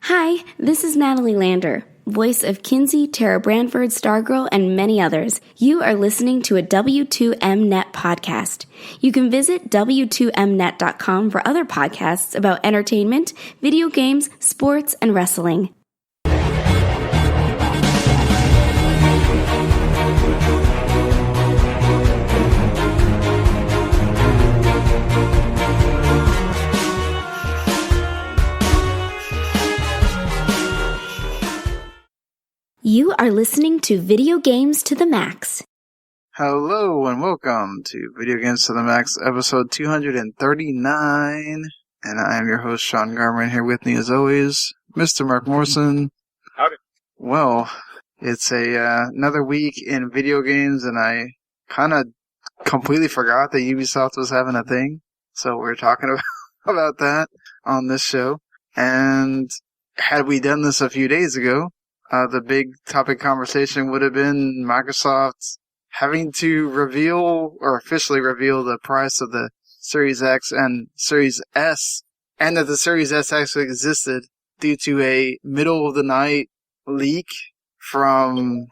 Hi, this is Natalie Lander, voice of Kinsey, Tara Branford, Stargirl, and many others. You are listening to a W2M Net podcast. You can visit W2Mnet.com for other podcasts about entertainment, video games, sports, and wrestling. You are listening to Video Games to the Max. Hello and welcome to Video Games to the Max, episode 239. And I am your host, Sean Garmer, and here with me, as always, Mr. Marc Morrison. Howdy. Well, it's another week in video games, and I kind of completely forgot that Ubisoft was having a thing. So we're talking about that on this show. And had we done this a few days ago, the big topic conversation would have been Microsoft having to reveal, or officially reveal, the price of the Series X and Series S, and that the Series S actually existed due to a middle-of-the-night leak from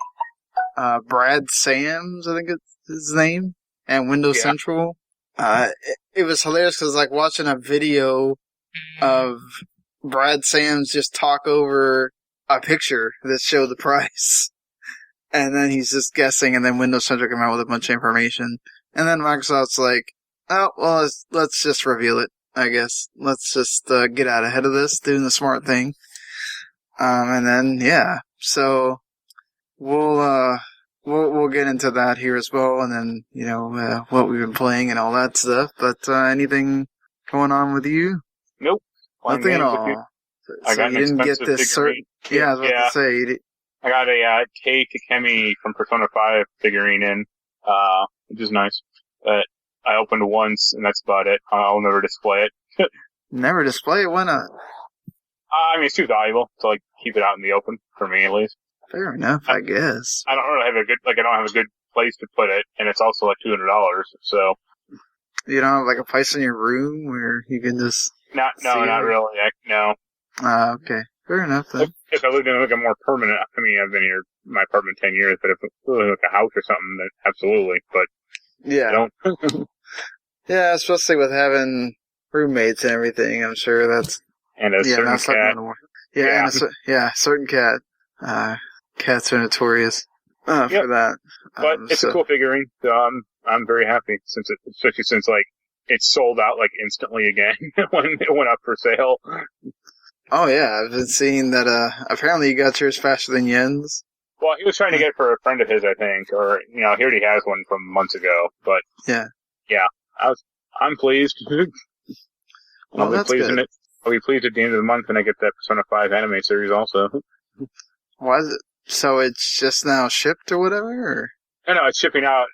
Brad Sams, I think it's his name, and Windows Central. It was hilarious because like watching a video of Brad Sams just talk over a picture that showed the price. And then he's just guessing, and then Windows Central came out with a bunch of information. And then Microsoft's like, oh, well, let's just reveal it, I guess. Let's just get out ahead of this, doing the smart thing. And then, yeah. So, we'll get into that here as well, and then, you know, what we've been playing and all that stuff. But, anything going on with you? Nope. Nothing at all. I got you didn't get this certain. Yeah, I was about to say. I got a Kei Takemi from Persona 5 figurine in, which is nice. But I opened once, and that's about it. I'll never display it. Never display it? Why not? I mean, it's too valuable to like keep it out in the open for me, at least. Fair enough, I guess. I don't really have I don't have a good place to put it, and it's also like $200. So you don't have like a place in your room where you can just. Not really. No. Okay. Fair enough, then. If I lived in like a more permanent, I mean, I've been here, my apartment 10 years, but if it was like a house or something, then absolutely, but yeah. I don't. Yeah, especially with having roommates and everything, I'm sure that's... And a certain cat. Certain cat. Cats are notorious for that. But it's a cool figurine, so I'm very happy, especially since like, it sold out like instantly again when it went up for sale. Oh yeah, I've been seeing that, apparently you got yours faster than Yen's. Well, he was trying to get it for a friend of his, I think, or, you know, he already has one from months ago, but. Yeah. Yeah. I'm pleased. Well, that's good. I'll be pleased at the end of the month when I get that Persona 5 anime series also. Why is it, so it's just now shipped or whatever, or? No, it's shipping out,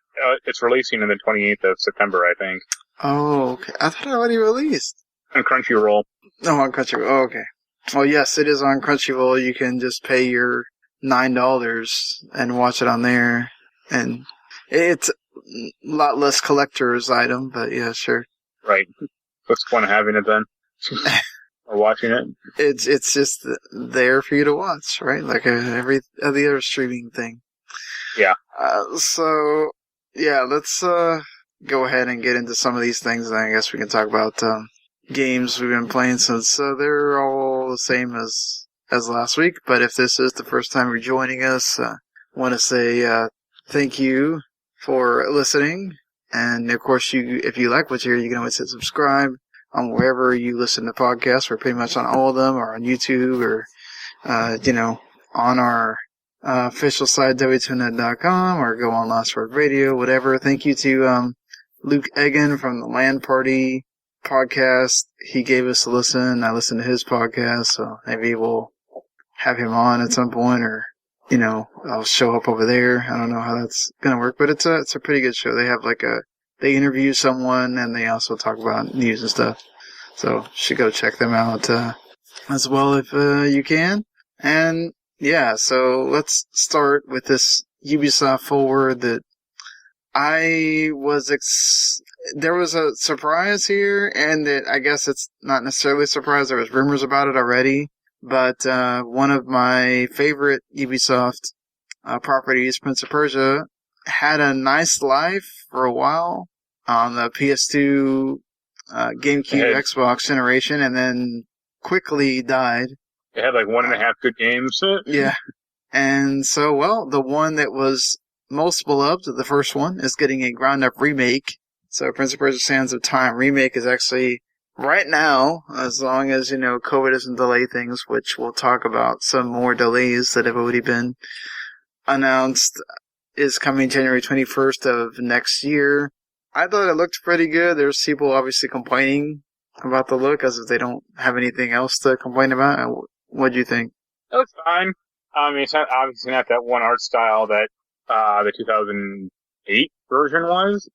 it's releasing on the 28th of September, I think. Oh, okay. I thought it already released. On Crunchyroll. No, on Crunchyroll. Oh, okay. Well, yes, it is on Crunchyroll. You can just pay your $9 and watch it on there. And it's a lot less collector's item, but yeah, sure. Right. What's the point of having it then? Or watching it? It's just there for you to watch, right? Like every other streaming thing. Yeah. So, yeah, let's go ahead and get into some of these things, and I guess we can talk about games we've been playing since they're all the same as last week. But if this is the first time you're joining us, I want to say thank you for listening. And of course, if you like what you hear, you can always hit subscribe on wherever you listen to podcasts. We're pretty much on all of them, or on YouTube, or on our official site w2net.com, or go on Last Word Radio, whatever. Thank you to Luke Egan from the Land Party podcast. He gave us a listen. I listened to his podcast, so maybe we'll have him on at some point, or I'll show up over there. I don't know how that's gonna work, but it's a pretty good show. They have they interview someone, and they also talk about news and stuff. So you should go check them out as well if you can. And yeah, so let's start with this Ubisoft Forward that there was a surprise here, and that I guess it's not necessarily a surprise. There was rumors about it already, But one of my favorite Ubisoft properties, Prince of Persia, had a nice life for a while on the PS2, GameCube, Xbox generation, and then quickly died. It had like 1.5 good games. Yeah. And so, well, the one that was most beloved, the first one, is getting a ground-up remake. So Prince of Persia Sands of Time remake is actually, right now, as long as, COVID doesn't delay things, which we'll talk about some more delays that have already been announced, is coming January 21st of next year. I thought it looked pretty good. There's people obviously complaining about the look as if they don't have anything else to complain about. What do you think? It looks fine. I mean, it's not obviously not that one art style that the 2008 version was.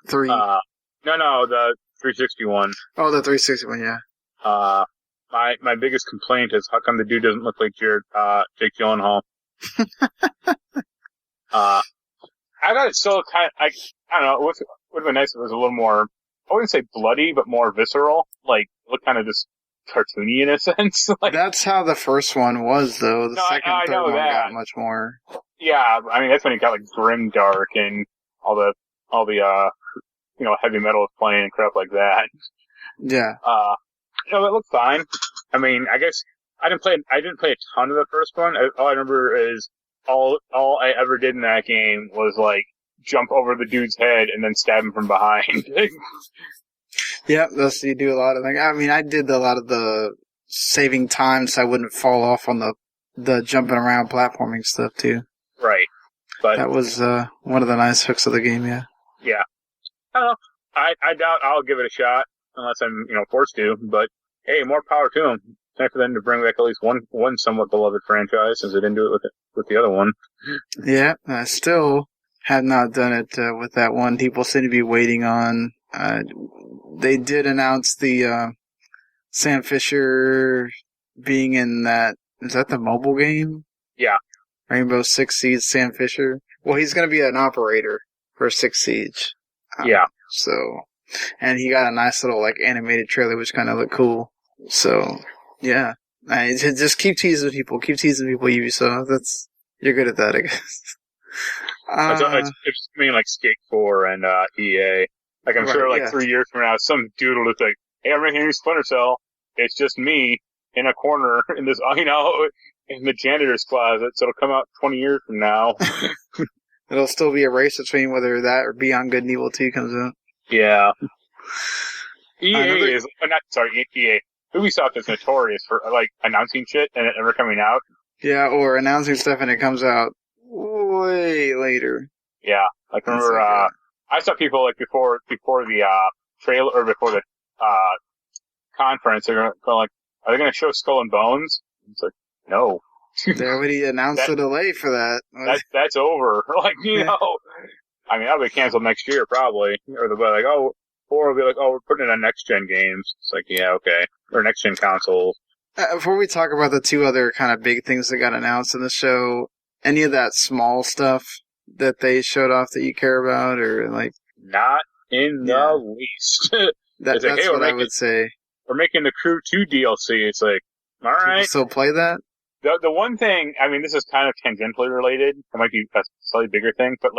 3. No, the 360 one. Oh, the 360 one, yeah. My biggest complaint is how come the dude doesn't look like Jake Gyllenhaal? I thought it still kind of, I don't know, it would have been nice if it was a little more, I wouldn't say bloody, but more visceral. Like, look kind of just cartoony in a sense. Like, that's how the first one was, though. The second, third one got much more. Yeah, I mean, that's when it got like grim dark and all the heavy metal was playing and crap like that. Yeah. It looked fine. I mean, I guess I didn't play a ton of the first one. All I remember is all I ever did in that game was like jump over the dude's head and then stab him from behind. Yep, you do a lot of things. I mean, I did a lot of the saving time so I wouldn't fall off on the jumping around platforming stuff too. Right. But that was one of the nice hooks of the game, yeah. Yeah. I don't know. I doubt I'll give it a shot unless I'm, forced to, but hey, more power to them. Time for them to bring back at least one somewhat beloved franchise since they didn't do it with the other one. Yeah, I still have not done it with that one. People seem to be waiting on. They did announce the Sam Fisher being in that. Is that the mobile game? Yeah. Rainbow Six Siege Sam Fisher. Well, he's going to be an operator for Six Siege. Yeah. So, and he got a nice little animated trailer, which kind of looked cool. So, yeah. Just keep teasing people. Keep teasing people, Ubisoft. You're good at that, I guess. It's like Skate 4 and EA. Like, I'm sure 3 years from now, some dude will look like, hey, I'm making a new Splinter Cell. It's just me in a corner in this, in the janitor's closet. So it'll come out 20 years from now. It'll still be a race between whether that or Beyond Good and Evil 2 comes out. Yeah. EA. Ubisoft is notorious for, announcing shit and it never coming out. Yeah, or announcing stuff and it comes out way later. Yeah. Like, remember, I saw people, before the, trailer, or before the, conference, they're going are they going to show Skull and Bones? It's like, no. They already announced the delay for that. That's over. I mean, that'll be canceled next year, probably. Or they'll be like, or we'll be like, we're putting it on next-gen games. It's like, yeah, okay. Or next-gen consoles. Before we talk about the two other kind of big things that got announced in the show, any of that small stuff that they showed off that you care about, or Not in the least. That's like, hey, what I would say. We're making the Crew 2 DLC. It's like, all right. People still play that? The one thing, I mean, this is kind of tangentially related. It might be a slightly bigger thing, but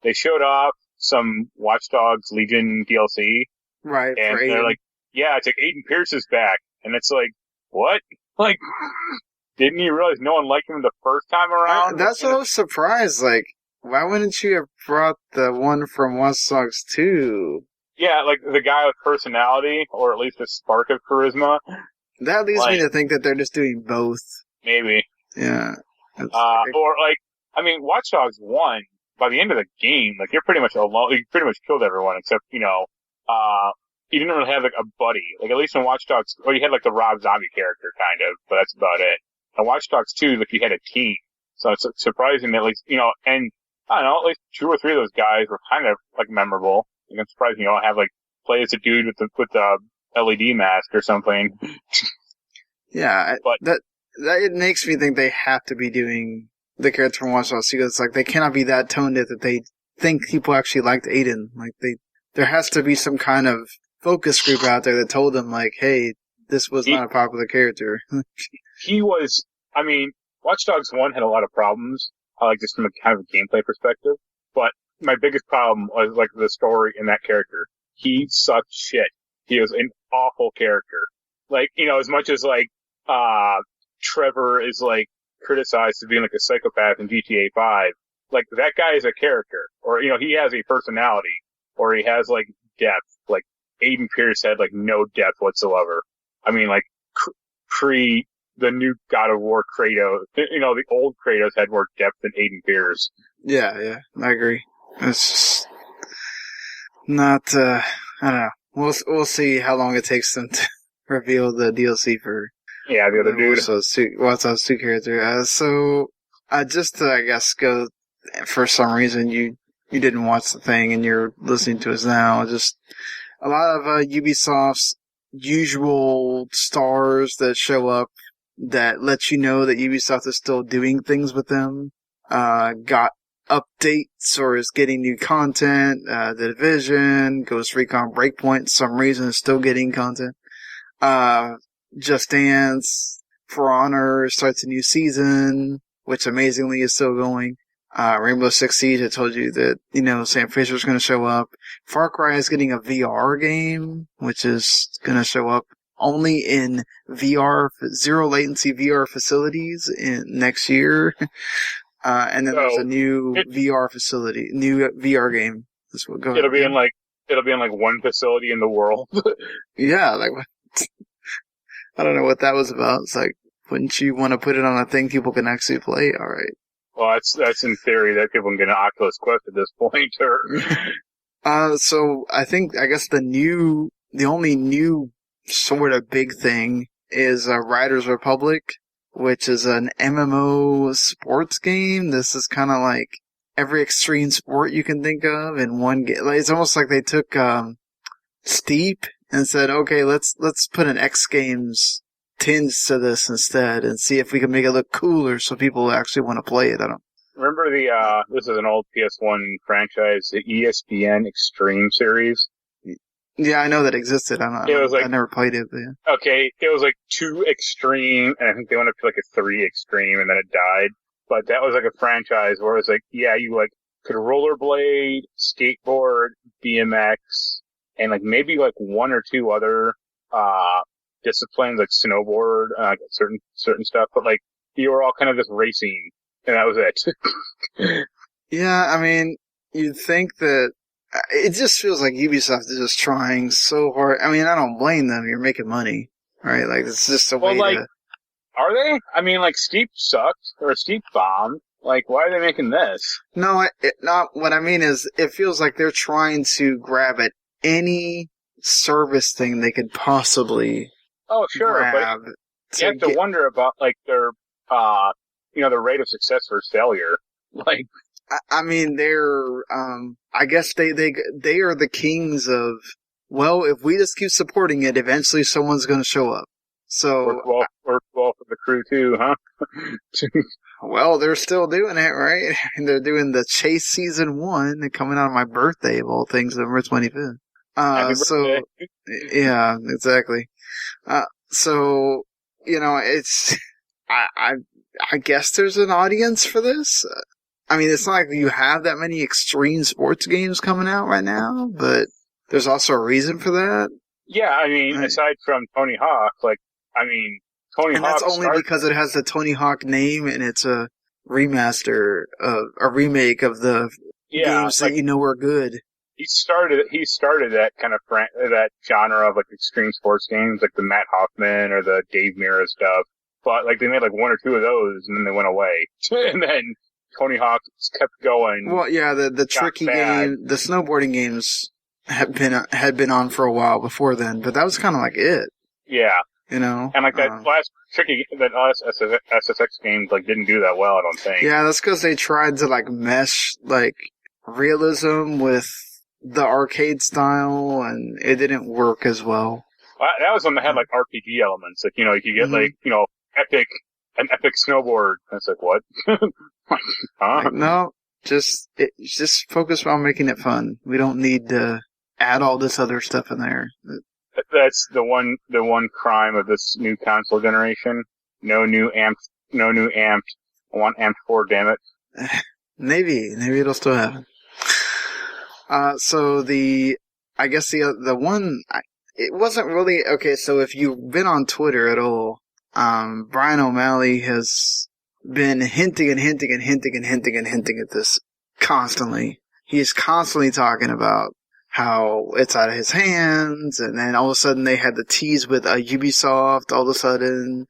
they showed off some Watch Dogs Legion DLC. Right. And they're like, yeah, it's like Aiden Pierce is back. And it's like, what? Didn't you realize no one liked him the first time around? That's what I was surprised. Why wouldn't you have brought the one from Watch Dogs 2? Yeah, the guy with personality, or at least a spark of charisma. That leads me to think that they're just doing both. Maybe. Yeah. Watch Dogs 1, by the end of the game, you're pretty much alone. You pretty much killed everyone except, you didn't really have, a buddy. At least in Watch Dogs, you had, the Rob Zombie character, kind of, but that's about it. In Watch Dogs 2, you had a team. So it's surprising that, at least, and, I don't know, at least 2 or 3 of those guys were kind of, memorable. I'm surprised you don't have, play as a dude with the LED mask or something. Yeah, but that it makes me think they have to be doing the character from Watch Dogs 2. It's they cannot be that tone deaf that they think people actually liked Aiden. There has to be some kind of focus group out there that told them, hey, this was not a popular character. he was, I mean, Watch Dogs 1 had a lot of problems, like just from a kind of a gameplay perspective, but my biggest problem was like the story and that character. He sucked shit. He was an awful character. Like, you know, as much as like, Trevor is like criticized as being like a psychopath in GTA 5, like that guy is a character, or, you know, he has a personality, or he has like depth. Like Aiden Pierce had like no depth whatsoever. I mean, like pre the new God of War Kratos, you know, the old Kratos had more depth than Aiden Pierce. Yeah, I agree. It's just not, I don't know. We'll see how long it takes them to reveal the DLC for the other dude. Watch 2 character. So, just to, I guess, go, for some reason you didn't watch the thing and you're listening to us now, just a lot of Ubisoft's usual stars that show up that let you know that Ubisoft is still doing things with them, got updates or is getting new content. The Division, Ghost Recon Breakpoint, for some reason is still getting content. Just Dance, For Honor starts a new season, which amazingly is still going. Rainbow Six Siege, I told you that, you know, Sam Fisher's gonna show up. Far Cry is getting a VR game, which is gonna show up only in VR, zero latency VR facilities in next year. And then there's a new VR facility, new VR game. It'll be in like one facility in the world. Yeah, like, I don't know what that was about. It's like, wouldn't you want to put it on a thing people can actually play? All right. Well, that's in theory that people can get an Oculus Quest at this point, or. So I guess the only new sort of big thing is Riders Republic, which is an MMO sports game. This is kind of like every extreme sport you can think of in one game. Like, it's almost like they took Steep and said, okay, let's put an X Games tinge to this instead and see if we can make it look cooler so people actually want to play it. I don't remember this is an old PS1 franchise, the ESPN Extreme series. Yeah, I know that existed. I never played it. But yeah. Okay, it was like 2 Extreme, and I think they went up to like a 3 Extreme, and then it died. But that was like a franchise where it was like, yeah, you like could rollerblade, skateboard, BMX, and like maybe like 1 or 2 other disciplines like snowboard, certain stuff. But like you were all kind of just racing, and that was it. Yeah, I mean, you'd think that. It just feels like Ubisoft is just trying so hard. I mean, I don't blame them. You're making money, right? Like, it's just a way to... Are they? I mean, like, Steep sucked, or Steep bombed. Like, why are they making this? No, not what I mean is, it feels like they're trying to grab at any service thing they could possibly grab. But you have to wonder about, like, their, the rate of success versus failure. Like... I mean, they're, I guess they are the kings of, well, if we just keep supporting it, eventually someone's gonna show up. So. Work well for the crew too, huh? Well, they're still doing it, right? And they're doing the Chase Season 1, coming out on my birthday of all things, November 25th. So, yeah, exactly. So, you know, it's, I guess there's an audience for this. I mean, it's not like you have that many extreme sports games coming out right now, but there's also a reason for that. Yeah, I mean, aside from Tony Hawk, Tony Hawk. And that's only because it has the Tony Hawk name and it's a remaster of a remake of the games that you know are good. He started that kind of that genre of like extreme sports games, like the Matt Hoffman or the Dave Mirra stuff. But like they made like 1 or 2 of those and then they went away, and then Tony Hawk kept going. Well, yeah, the tricky game, the snowboarding games had been on for a while before then, but that was kind of like it. Yeah. You know? And like that last SSX game like didn't do that well, I don't think. Yeah, that's because they tried to like mesh like realism with the arcade style and it didn't work as well. That was when they had like RPG elements. Like, you know, you could get like, you know, an epic snowboard. That's like, what? Huh? Like, no, just focus on making it fun. We don't need to add all this other stuff in there. That's the one crime of this new console generation. No new amped. I want amped 4, damn it. Maybe it'll still happen. So I guess the one, it wasn't really, okay, so if you've been on Twitter at all, Brian O'Malley has been hinting at this constantly. He's constantly talking about how it's out of his hands, and then all of a sudden they had the tease with Ubisoft. All of a sudden,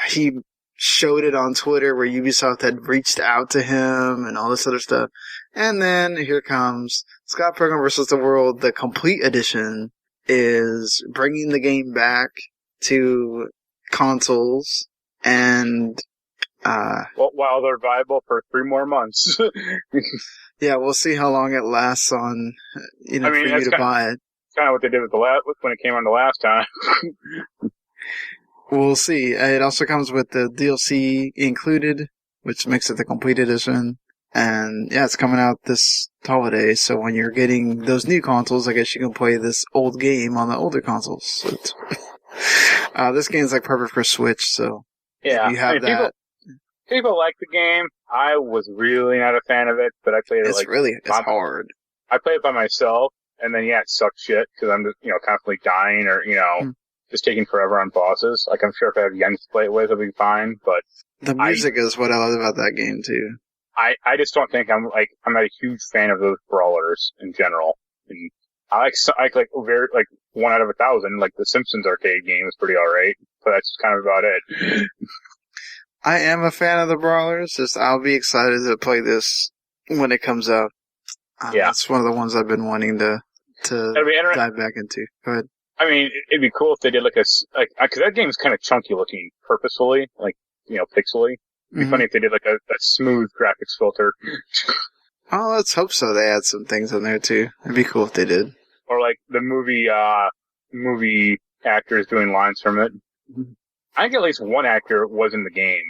he showed it on Twitter where Ubisoft had reached out to him and all this other stuff. And then here comes Scott Pilgrim vs. the World. The Complete Edition is bringing the game back to consoles, and while they're viable for 3 more months. yeah, we'll see how long it lasts on, for you to buy it. Kind of what they did with when it came on the last time. We'll see. It also comes with the DLC included, which makes it the Complete Edition. And yeah, it's coming out this holiday, so when you're getting those new consoles, I guess you can play this old game on the older consoles. So this game's like perfect for Switch, so yeah, you have that. People like the game. I was really not a fan of it, but I played it it's hard. I played it by myself, and then it sucks shit because I'm just, constantly dying or just taking forever on bosses. Like, I'm sure if I have youngs to play it with, it'll be fine, but the music is what I love about that game too. I just don't think I'm not a huge fan of those brawlers in general. And I like 1 out of 1,000. Like the Simpsons arcade game is pretty alright, but that's kind of about it. I am a fan of the brawlers. I'll be excited to play this when it comes out. Yeah, it's one of the ones I've been wanting to dive back into. Go ahead. I mean, it'd be cool if they did because that game's kind of chunky looking purposefully, pixely. It'd be funny if they did a smooth graphics filter. Oh, let's hope so. They add some things in there too. It'd be cool if they did. Or the movie actors doing lines from it. I think at least one actor was in the game.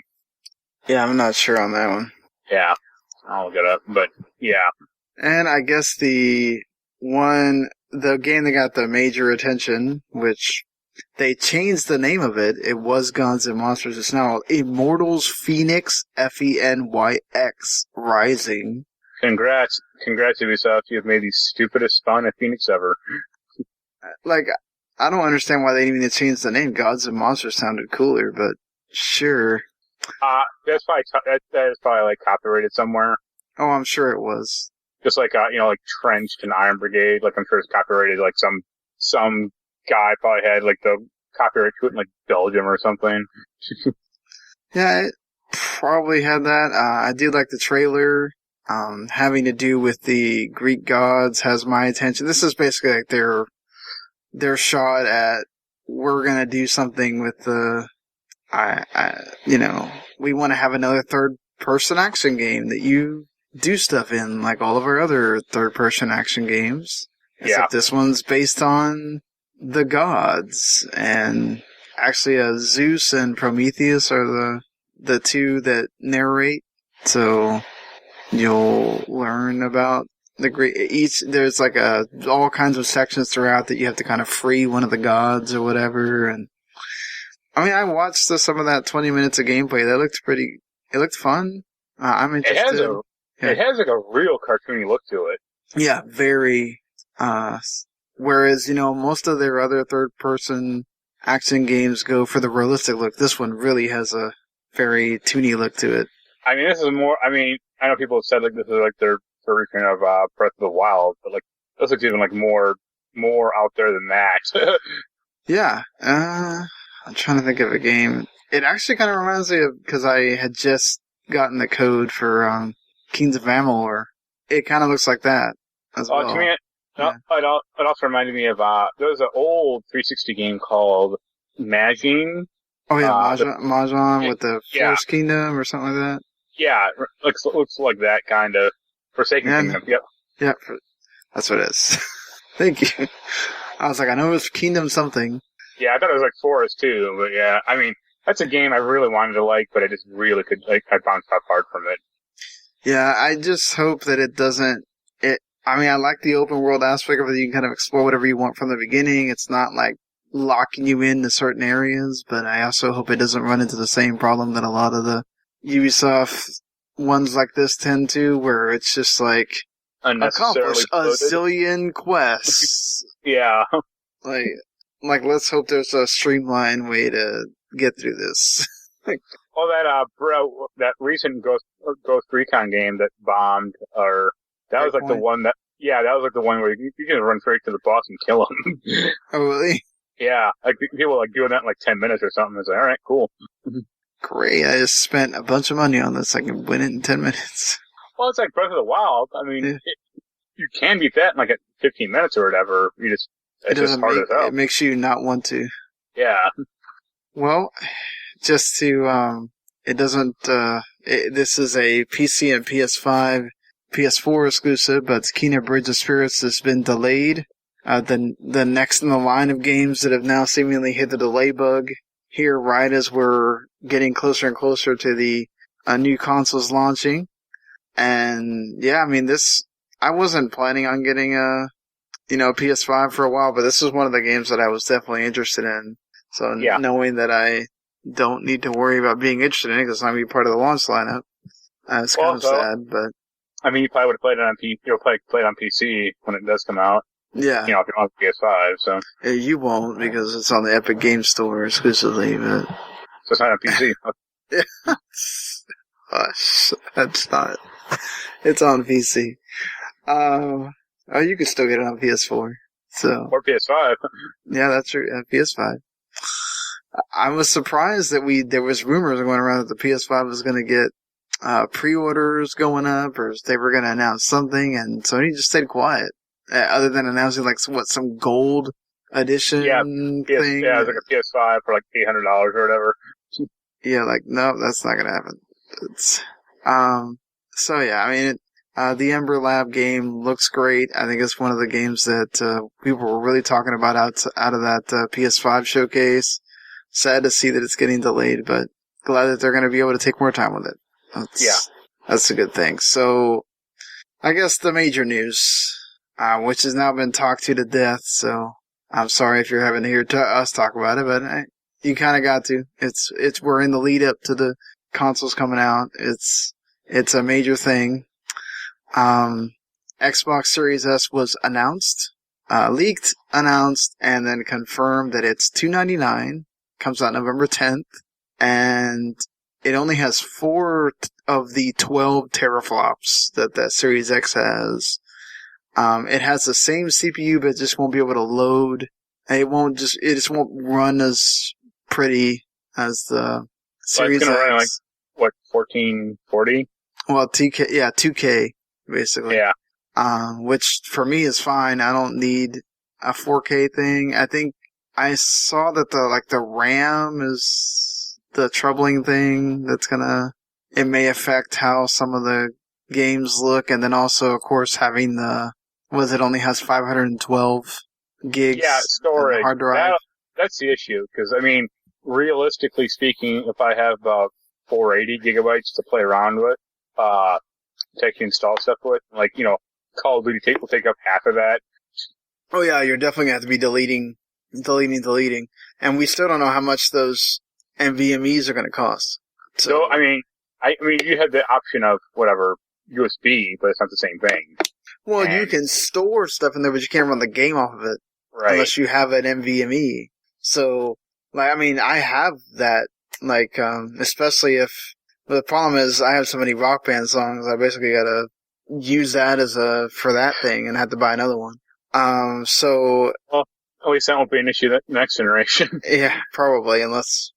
Yeah, I'm not sure on that one. Yeah, I'll look it up, but yeah. And I guess the game that got the major attention, which they changed the name of it. It was Gods and Monsters. It's now Immortals Fenyx, Fenyx Rising. Congrats, Ubisoft. You've made the stupidest spawn of Phoenix ever. I don't understand why they didn't even change the name. Gods and Monsters sounded cooler, but sure. That's probably that is probably copyrighted somewhere. Oh, I'm sure it was. Just Trenched and Iron Brigade. I'm sure it's copyrighted. Some guy probably had the copyright to it in Belgium or something. Yeah, it probably had that. I did like the trailer. Having to do with the Greek gods has my attention. This is basically their shot at, we're gonna do something with the, we want to have another third-person action game that you do stuff in, like all of our other third-person action games. Except this one's based on the gods, and actually Zeus and Prometheus are the two that narrate, so you'll learn about the great. There's all kinds of sections throughout that you have to kind of free one of the gods or whatever. And I mean, I watched some of that 20 minutes of gameplay. That looked it looked fun. I'm interested. It has a real cartoony look to it. Yeah, very. Whereas, most of their other third-person action games go for the realistic look. This one really has a very toony look to it. I mean, this is more. I mean, I know people have said this is their version of Breath of the Wild, but this looks even more out there than that. Yeah, I'm trying to think of a game. It actually kind of reminds me of, because I had just gotten the code for Kings of Amalur. It kind of looks like that as well. To me, it also reminded me of there was an old 360 game called Majin. Oh yeah, Mahjong with the Forest Kingdom or something like that. Yeah, looks like that kind of Forsaken Kingdom. Yep. Yeah, that's what it is. Thank you. I was I know it was Kingdom something. Yeah, I thought it was Forest too, but yeah, I mean, that's a game I really wanted to but I just really could, I bounced off hard from it. Yeah, I just hope that it doesn't, I mean, I like the open world aspect of it. You can kind of explore whatever you want from the beginning. It's not locking you into certain areas, but I also hope it doesn't run into the same problem that a lot of the Ubisoft ones like this tend to, where it's just like, accomplish a zillion quests. Yeah. Like, let's hope there's a streamlined way to get through this. Oh, that recent Ghost Recon game that bombed, that was like the one that was the one where you can run straight to the boss and kill him. Oh, really? Yeah, like people like doing that in like 10 minutes or something. It's like, all right, cool. Great, I just spent a bunch of money on this. I can win it in 10 minutes. Well, it's like Breath of the Wild. I mean, you can beat that in like 15 minutes or whatever. It's just hard as hell. It makes you not want to. Yeah. Well, just to, it doesn't, this is a PC and PS5, PS4 exclusive, but Kena Bridge of Spirits has been delayed. The next in the line of games that have now seemingly hit the delay bug here right as we're getting closer and closer to the new consoles launching. And yeah, I mean, I wasn't planning on getting a PS5 for a while, but this was one of the games that I was definitely interested in. So knowing that I don't need to worry about being interested in it because I'm going to be part of the launch lineup, it's kind of sad, but. I mean, you probably would have played it on you'll probably play it on PC when it does come out. Yeah. If you don't have PS5, so. Yeah, you won't because it's on the Epic Game Store exclusively, but. So it's not on PC. Yeah. Hush. That's not. It's on PC. You can still get it on PS4. So. Or PS5. Yeah, that's true. PS5. I was surprised that there was rumors going around that the PS5 was going to get pre-orders going up, or they were going to announce something, and Sony just stayed quiet. Other than announcing some gold edition thing. Yeah, it was like a PS5 for like $800 or whatever. Yeah, no, that's not going to happen. So yeah, I mean, the Ember Lab game looks great. I think it's one of the games that people were really talking about out of that PS5 showcase. Sad to see that it's getting delayed, but glad that they're going to be able to take more time with it. That's a good thing. So, I guess the major news, which has now been talked to death, so I'm sorry if you're having to hear us talk about it, but you kind of got to. We're in the lead up to the consoles coming out. It's a major thing. Xbox Series S was announced, leaked, announced, and then confirmed that it's $299. Comes out November 10th, and it only has 4 of the 12 teraflops that Series X has. It has the same CPU, but it just won't be able to load. It just won't run as pretty as the Series X. It's gonna X. run 1440? Well, 2K, basically. Yeah. Which for me is fine. I don't need a 4K thing. I think I saw that the RAM is the troubling thing it may affect how some of the games look, and then also, of course, having it only has 512 gigs storage. Hard drive. That's the issue, because, I mean, realistically speaking, if I have about 480 gigabytes to play around with, to install stuff with, Call of Duty will take up half of that. Oh yeah, you're definitely going to have to be deleting. And we still don't know how much those NVMEs are going to cost. So, I mean, you have the option of whatever USB, but it's not the same thing. Well, you can store stuff in there, but you can't run the game off of it. Right. Unless you have an NVMe. So, I have that, especially but the problem is I have so many Rock Band songs, I basically gotta use that for that thing and have to buy another one. Well, at least that won't be an issue that next generation. Yeah, probably, unless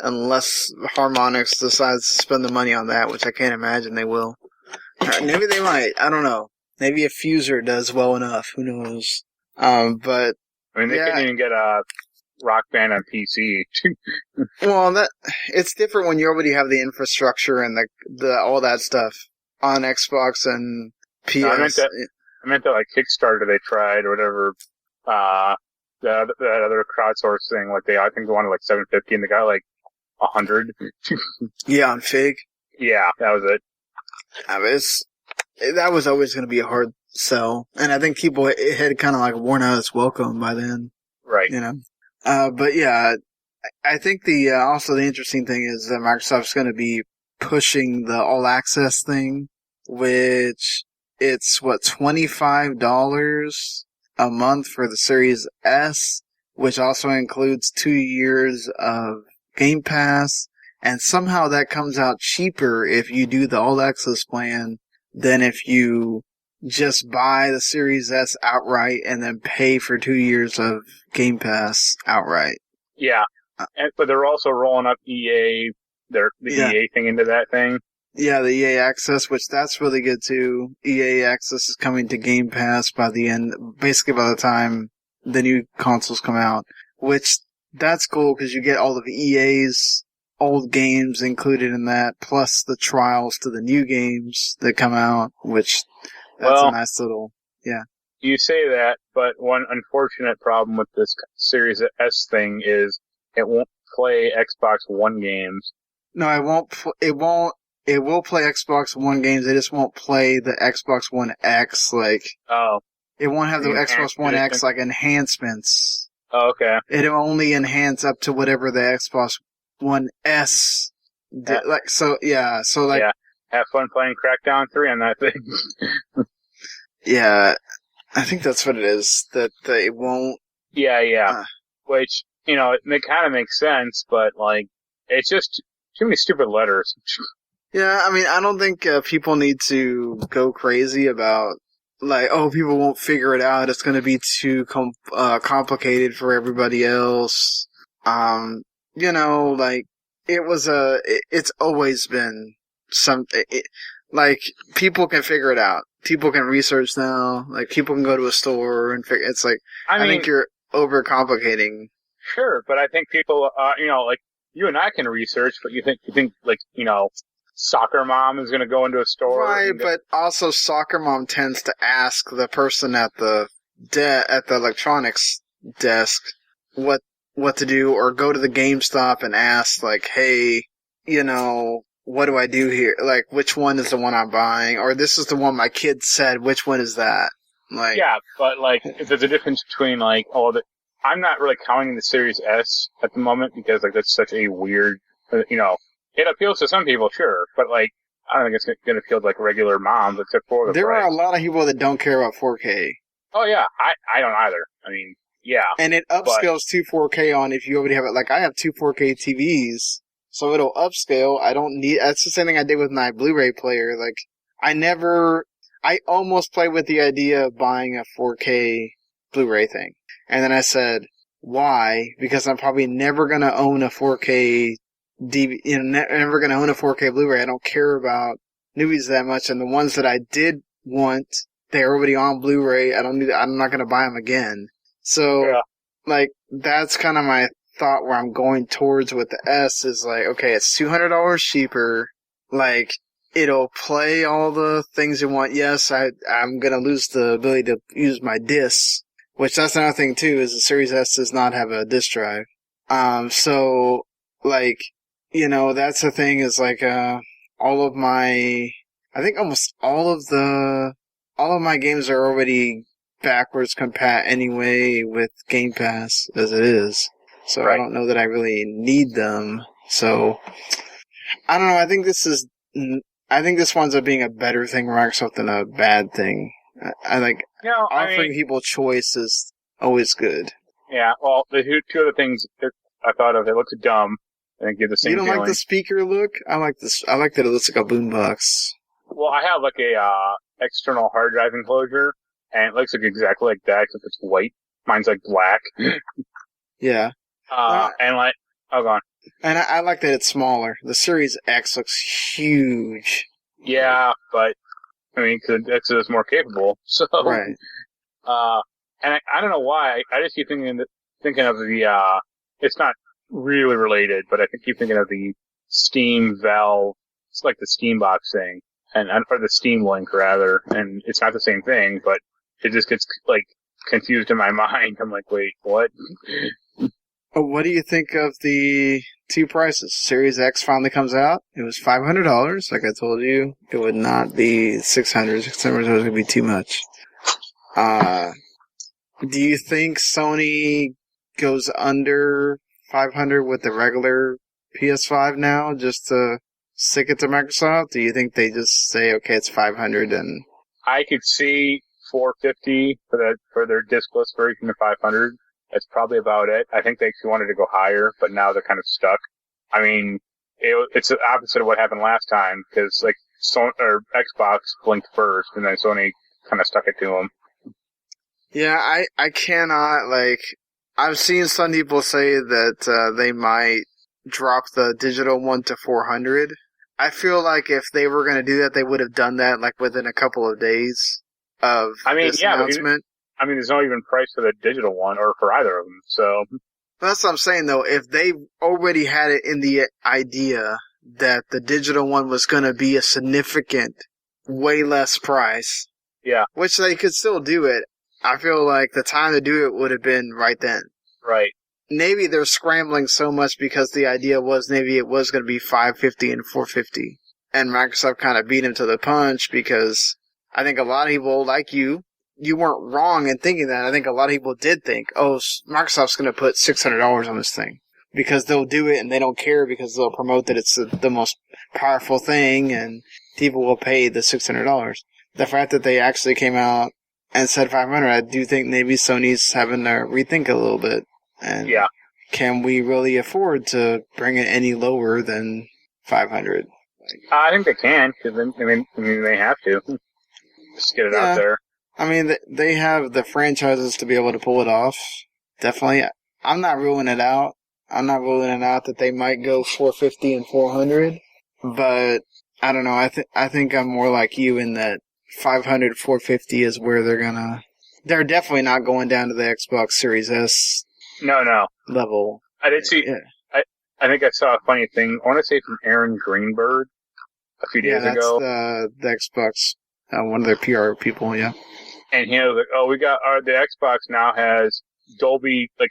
Harmonix decides to spend the money on that, which I can't imagine they will. Maybe they might. I don't know. Maybe a Fuser does well enough. Who knows? But I mean, they couldn't even get a Rock Band on PC. Well, it's different when you already have the infrastructure and the all that stuff on Xbox and PS. No, I meant that Kickstarter they tried or whatever. That other crowdsource thing, I think they wanted $750 and they got $100. Yeah, on Fig. Yeah, that was it. That was always going to be a hard sell, and I think people had kind of worn out its welcome by then. Right. But yeah, I think also the interesting thing is that Microsoft's going to be pushing the All Access thing, which it's $25 a month for the Series S, which also includes 2 years of Game Pass, and somehow that comes out cheaper if you do the All Access plan than if you just buy the Series S outright and then pay for 2 years of Game Pass outright. Yeah, but they're also rolling up EA, EA thing into that thing. Yeah, the EA Access, which that's really good too. EA Access is coming to Game Pass basically by the time the new consoles come out, which that's cool because you get all of EA's old games included in that, plus the trials to the new games that come out, which that's a nice little, yeah. You say that, but one unfortunate problem with this Series S thing is it won't play Xbox One games. No, it won't. It will play Xbox One games. It just won't play the Xbox One X. It won't have the Xbox One X enhancements. Oh, okay. It'll only enhance up to whatever the Xbox One S did. Yeah. Have fun playing Crackdown 3 on that thing. Yeah, I think that's what it is. That it won't. Yeah. Which, it kind of makes sense, but it's just too many stupid letters. Yeah, I mean, I don't think people need to go crazy about, people won't figure it out. It's going to be too complicated for everybody else. It's always been something, people can figure it out. People can research now. People can go to a store and figure, I think you're overcomplicating. Sure, but I think people, you and I can research, but you think, Soccer Mom is going to go into a store. Right, but also Soccer Mom tends to ask the person at the electronics desk what to do, or go to the GameStop and ask, hey, what do I do here? Which one is the one I'm buying? Or this is the one my kid said, which one is that? Yeah, but there's a difference between I'm not really counting the Series S at the moment because that's such a weird, it appeals to some people, sure, but I don't think it's going to appeal to regular moms except for the There price. are a lot of people that don't care about 4K. Oh yeah, I don't either. I mean, yeah. And it upscales to 4K on if you already have it. I have 2 4K TVs, so it'll upscale. That's the same thing I did with my Blu-ray player. I almost played with the idea of buying a 4K Blu-ray thing. And then I said, why? Because I'm probably never going to own a 4K never going to own a 4K Blu-ray. I don't care about movies that much, and the ones that I did want, they're already on Blu-ray. I'm not going to buy them again. So, that's kind of my thought where I'm going towards with the S is okay, it's $200 cheaper. It'll play all the things you want. Yes, I'm going to lose the ability to use my discs, which that's another thing too, is the Series S does not have a disc drive. That's the thing is all of my, I think almost all of my games are already backwards compat anyway with Game Pass as it is. So right. I don't know that I really need them. So I don't know. I think this winds up being a better thing for Microsoft than a bad thing. I think offering people choice is always good. Yeah. Well, the two other things that I thought of, it looks dumb. And give the same feeling. You don't like the speaker look? I like this. I like that it looks like a boombox. Well, I have a external hard drive enclosure, and it looks exactly like that, except it's white. Mine's black. Yeah. Go on. And I like that it's smaller. The Series X looks huge. Yeah, but because X is more capable. So. Right. And I don't know why. I just keep thinking of the. It's not really related, but I keep thinking of the Steam Valve. It's like the Steam Box thing, or the Steam Link rather, and it's not the same thing, but it just gets confused in my mind. I'm wait, what? What do you think of the two prices? Series X finally comes out. It was $500, like I told you. It would not be $600. $600 was going to be too much. Do you think Sony goes under 500 with the regular PS5 now, just to stick it to Microsoft? Do you think they just say, okay, it's 500 and... I could see 450 for their discless version of 500. That's probably about it. I think they actually wanted to go higher, but now they're kind of stuck. I mean, it's the opposite of what happened last time, because like Sony or Xbox blinked first, and then Sony kind of stuck it to them. Yeah, I cannot, like, I've seen some people say that they might drop the digital one to 400. I feel like if they were going to do that, they would have done that like within a couple of days of this announcement. There's no even price for the digital one or for either of them, so... That's what I'm saying, though. If they already had it in the idea that the digital one was going to be a significant, way less price, yeah, which they could still do it, I feel like the time to do it would have been right then. Right. Maybe they're scrambling so much because the idea was maybe it was going to be $550 and $450. And Microsoft kind of beat him to the punch because I think a lot of people, like you weren't wrong in thinking that. I think a lot of people did think, oh, Microsoft's going to put $600 on this thing. Because they'll do it and they don't care because they'll promote that it's the most powerful thing and people will pay the $600. The fact that they actually came out and said 500, I do think maybe Sony's having to rethink a little bit. And yeah. Can we really afford to bring it any lower than 500? I think they can, because they have to. Just get it out there. I mean, they have the franchises to be able to pull it off. Definitely. I'm not ruling it out. I'm not ruling it out that they might go 450 and 400. But, I don't know. I think I'm more like you in that 500, 450 is where they're definitely not going down to the Xbox Series S no level. I did see, I think I saw a funny thing. I want to say from Aaron Greenberg a few days ago. The Xbox, one of their PR people, yeah. And he was like, the Xbox now has Dolby, like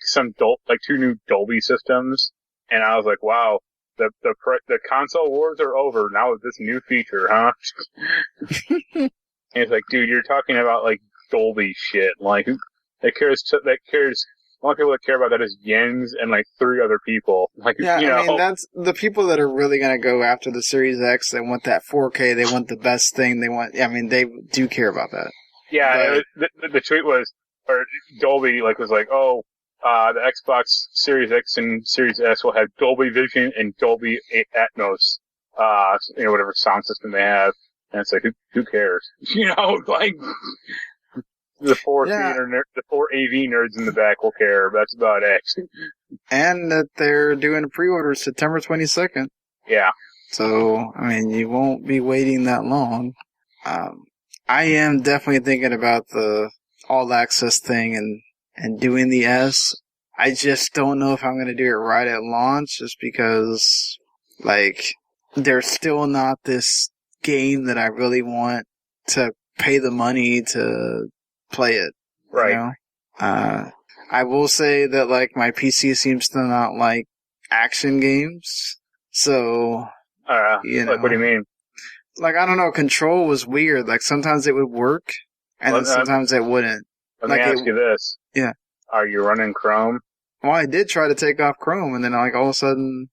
two new Dolby systems. And I was like, wow, the console wars are over now with this new feature, huh? And it's like, dude, you're talking about like Dolby shit. Like, that cares. The only people that care about that is Jens and like 3 other people. Like, yeah, I mean, that's the people that are really going to go after the Series X. They want that 4K. They want the best thing. They do care about that. Yeah, the tweet was, or Dolby was like, the Xbox Series X and Series S will have Dolby Vision and Dolby Atmos, whatever sound system they have. And it's like, who cares? Like, the 4 the 4 AV nerds in the back will care. That's about it. And that they're doing a pre-order September 22nd. Yeah. So, I mean, you won't be waiting that long. I am definitely thinking about the All-Access thing and doing the S. I just don't know if I'm going to do it right at launch just because, like, there's still not this game that I really want to pay the money to play it. Right. You know? I will say that, like, my PC seems to not like action games. So, what do you mean? Like, I don't know, Control was weird. Like, sometimes it would work, and then sometimes it wouldn't. Let me ask you this. Yeah. Are you running Chrome? Well, I did try to take off Chrome, and then, like, all of a sudden,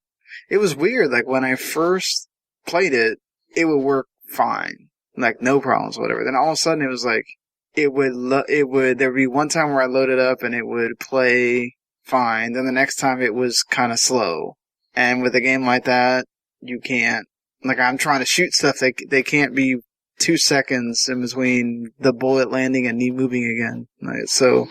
it was weird. Like, when I first played it, it would work fine. Like, no problems, whatever. Then all of a sudden, it was like, there'd be one time where I loaded up, and it would play fine. Then the next time, it was kind of slow. And with a game like that, you can't. Like, I'm trying to shoot stuff, they can't be 2 seconds in between the bullet landing and me moving again. Like, so.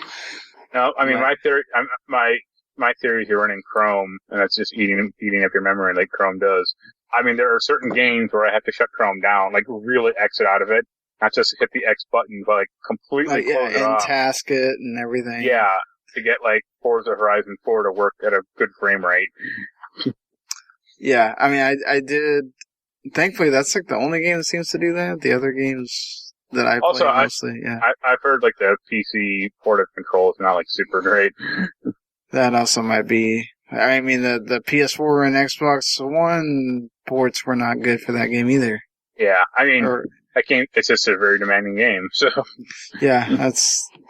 No, I mean, my theory is you're running Chrome, and that's just eating up your memory like Chrome does. I mean, there are certain games where I have to shut Chrome down, like really exit out of it, not just hit the X button, but like completely close it off. And task it and everything. Yeah, to get like Forza Horizon 4 to work at a good frame rate. Yeah, I mean, I did. Thankfully, that's like the only game that seems to do that. The other games that I play mostly, yeah. I've heard like the PC port of Control is not like super great. That also might be. I mean, the PS4 and Xbox One ports were not good for that game either. Yeah, I mean, it's just a very demanding game, so. Yeah,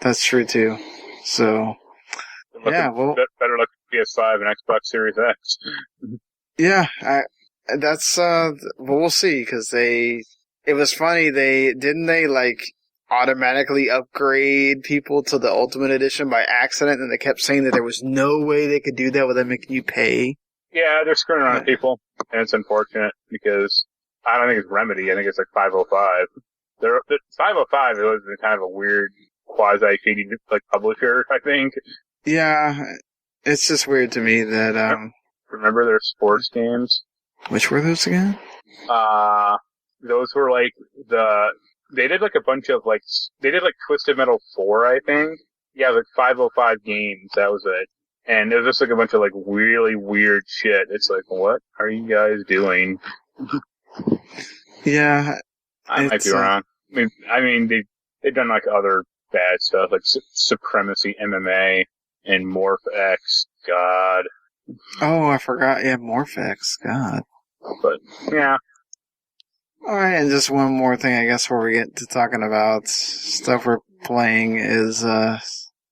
that's true too. So. better luck with PS5 and Xbox Series X. Yeah, that's we'll see, because it was funny, they automatically upgrade people to the Ultimate Edition by accident, and they kept saying that there was no way they could do that without making you pay. Yeah, they're screwing around people, and it's unfortunate, because I don't think it's Remedy, I think it's like 505. The 505 was kind of a weird quasi-shady publisher, I think. Yeah, it's just weird to me that remember their sports games? Which were those again? Those were they did a bunch of they did Twisted Metal 4, I think. Yeah, 505 games, that was it. And it was just a bunch of really weird shit. It's what are you guys doing? Yeah. I might be wrong. I mean, they've done other bad stuff, Supremacy MMA and Morph X. God. Oh, I forgot. Yeah, Morph X. God. But yeah. All right, and just one more thing, I guess, before we get to talking about stuff we're playing is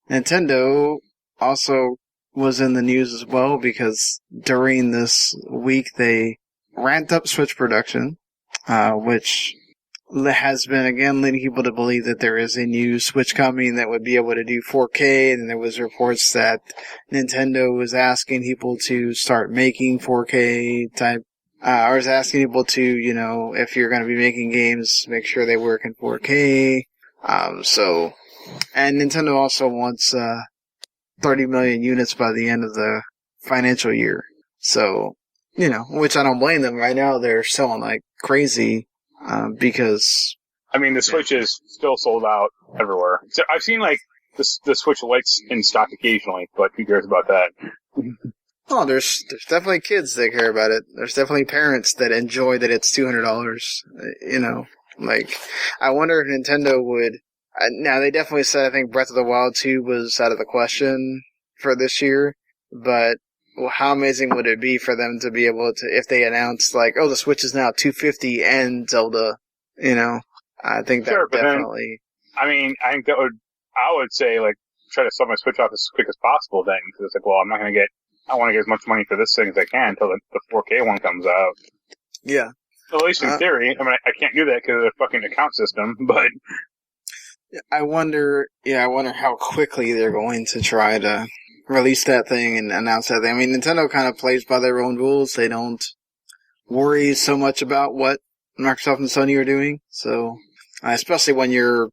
Nintendo also was in the news as well, because during this week they ramped up Switch production, which has been, again, leading people to believe that there is a new Switch coming that would be able to do 4K, and there was reports that Nintendo was asking people to start making 4K type, or was asking people to, if you're going to be making games, make sure they work in 4K. And Nintendo also wants 30 million units by the end of the financial year. So, which I don't blame them. Right now they're selling like crazy, because... I mean, the Switch is still sold out everywhere. So I've seen the Switch Lites in stock occasionally, but who cares about that? Oh, there's definitely kids that care about it. There's definitely parents that enjoy that it's $200. I wonder if Nintendo would... now, they definitely said, I think Breath of the Wild 2 was out of the question for this year, but how amazing would it be for them to be able to, if they announced, the Switch is now $250 and Zelda, I think that would definitely... I think that would... I would say, try to sell my Switch off as quick as possible then, because it's I'm not going to get... I want to get as much money for this thing as I can until the 4K one comes out. Yeah. At least in theory. I can't do that because of the fucking account system, but... I wonder how quickly they're going to try to release that thing and announce that thing. Nintendo kind of plays by their own rules. They don't worry so much about what Microsoft and Sony are doing. So, especially when you're,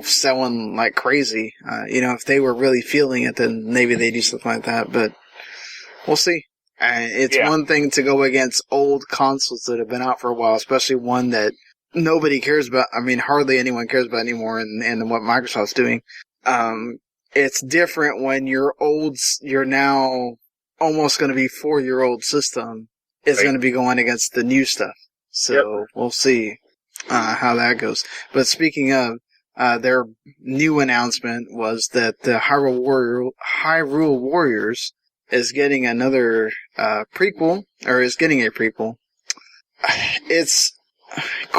selling like crazy. If they were really feeling it, then maybe they do something like that. But we'll see. It's one thing to go against old consoles that have been out for a while, especially one that nobody cares about. Hardly anyone cares about anymore, and what Microsoft's doing. It's different when your now almost going to be 4-year-old system is going to be going against the new stuff. So We'll see how that goes. But speaking of, their new announcement was that the Hyrule Warriors is getting another prequel, or is getting a prequel. It's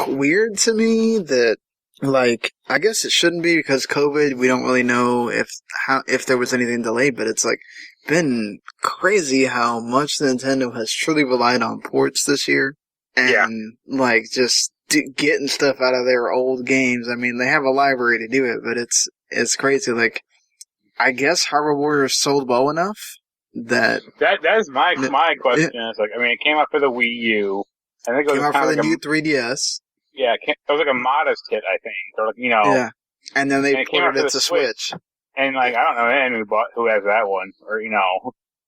weird to me that, I guess it shouldn't be because COVID, we don't really know if there was anything delayed, but it's been crazy how much Nintendo has truly relied on ports this year. And just getting stuff out of their old games. They have a library to do it, but it's crazy. I guess Hyrule Warriors sold well enough that is my question. It's it came out for the Wii U. I think it was came out for the new 3DS. Yeah, it was a modest hit, I think. Or Yeah. And then they ported it to Switch. And I don't know anyone who has that one, or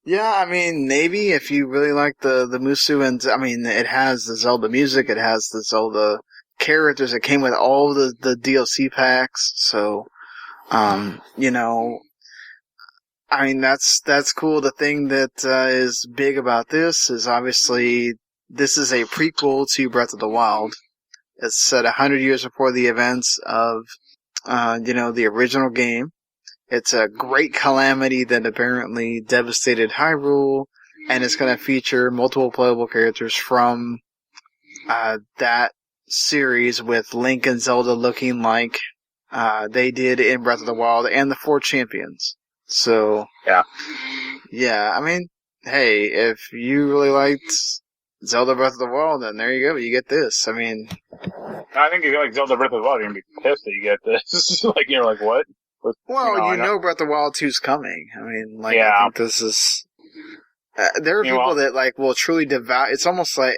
Yeah, maybe if you really like the Musu, and it has the Zelda music, it has the Zelda characters, it came with all the DLC packs, so that's cool. The thing that is big about this is obviously this is a prequel to Breath of the Wild. It's set 100 years before the events of, the original game. It's a great calamity that apparently devastated Hyrule, and it's going to feature multiple playable characters from that series, with Link and Zelda looking like they did in Breath of the Wild, and the 4 champions. So, yeah, I mean, hey, if you really liked Zelda Breath of the Wild, then there you go, you get this. I mean, I think if you like Zelda Breath of the Wild, you're gonna be pissed that you get this. Like, you're like, what? Well, you know Breath of the Wild 2's coming. I mean, like, Yeah. I think this is... there are people that, like, will truly devour... It's almost like...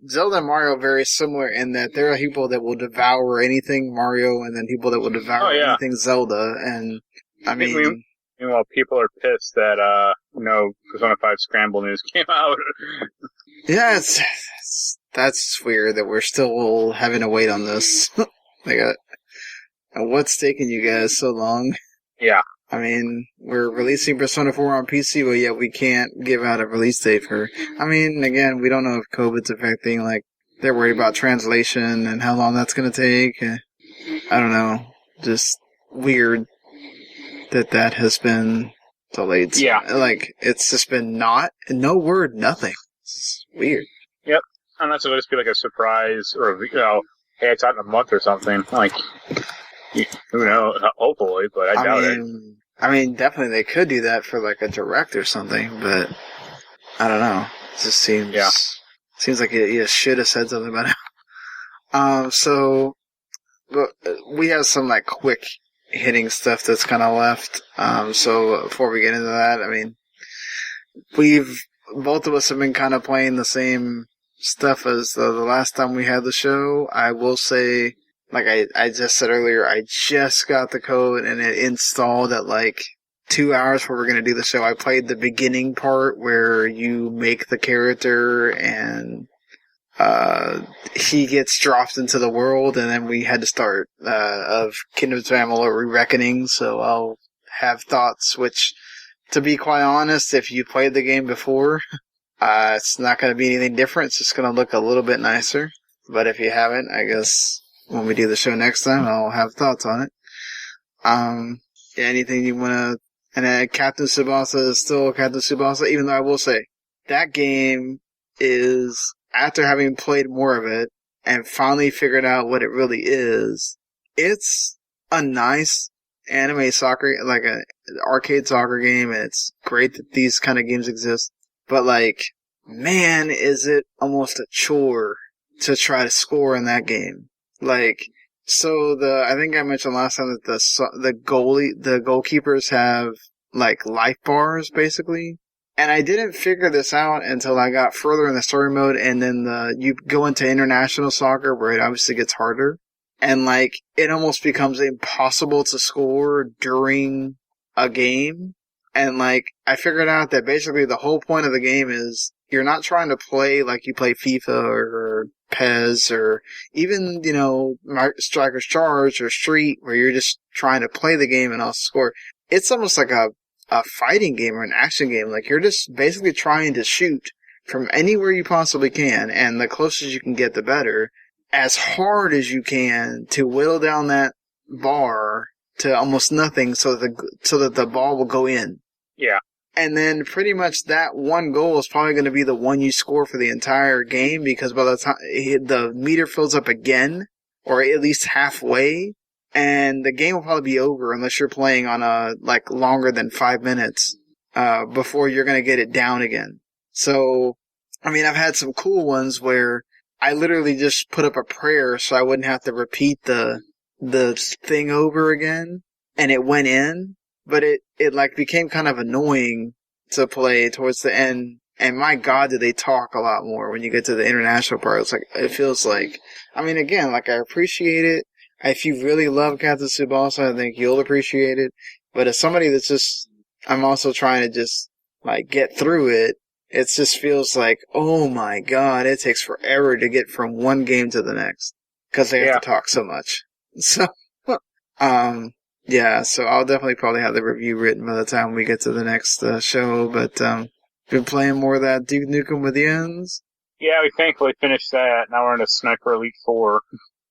Zelda and Mario are very similar in that there are people that will devour anything Mario and then people that will devour anything Zelda. And, I mean... Meanwhile, people are pissed that, Persona 5 Scramble news came out. Yeah, that's weird that we're still having to wait on this. Like, what's taking you guys so long? Yeah. I mean, we're releasing Persona 4 on PC, but yet we can't give out a release date for... I mean, again, we don't know if COVID's affecting, like, they're worried about translation and how long that's going to take. I don't know. Just weird that has been delayed. Yeah. Like, it's just been no word, nothing. It's weird. Yep. Unless it would just be like a surprise or, hey, it's out in a month or something. Like, who knows? Hopefully, but I doubt it. I mean, definitely they could do that for like a direct or something, but I don't know. It just seems like you should have said something about it. So, but we have some like quick hitting stuff that's kind of left. So before we get into that, I mean, both of us have been kind of playing the same stuff as the last time we had the show. I will say, like I just said earlier, I just got the code and it installed at like 2 hours before we're going to do the show. I played the beginning part where you make the character and he gets dropped into the world, and then we had to start of Kingdoms of Amalur Re-Reckoning, so I'll have thoughts, which, to be quite honest, if you played the game before, it's not going to be anything different. It's just going to look a little bit nicer. But if you haven't, I guess when we do the show next time, I'll have thoughts on it. Anything you want to... And Captain Tsubasa is still Captain Tsubasa, even though I will say, that game is, after having played more of it, and finally figured out what it really is, it's a nice anime soccer, like an arcade soccer game, and it's great that these kind of games exist. But like, man, is it almost a chore to try to score in that game. Like, so I think I mentioned last time that the goalkeepers have like life bars basically. And I didn't figure this out until I got further in the story mode, and then you go into international soccer where it obviously gets harder. And like, it almost becomes impossible to score during a game. And like, I figured out that basically the whole point of the game is you're not trying to play like you play FIFA or PES or even, Striker's Charge or Street, where you're just trying to play the game and also score. It's almost like a fighting game or an action game. Like, you're just basically trying to shoot from anywhere you possibly can, and the closest you can get, the better, as hard as you can to whittle down that bar to almost nothing so that the ball will go in. Yeah. And then pretty much that one goal is probably going to be the one you score for the entire game, because by the time the meter fills up again, or at least halfway, and the game will probably be over unless you're playing on longer than 5 minutes, before you're going to get it down again. So, I mean, I've had some cool ones where I literally just put up a prayer so I wouldn't have to repeat the thing over again, and it went in. But it became kind of annoying to play towards the end. And my God, did they talk a lot more when you get to the international part. It's like, it feels like, I mean, again, like, I appreciate it. If you really love Captain Tsubasa, I think you'll appreciate it. But as somebody that's just, I'm also trying to just, like, get through it, it just feels like, oh my God, it takes forever to get from one game to the next. Because they have to talk so much. So, yeah, so I'll definitely probably have the review written by the time we get to the next show, but been playing more of that Duke Nukem with the ends. Yeah, we thankfully finished that. Now we're into Sniper Elite 4,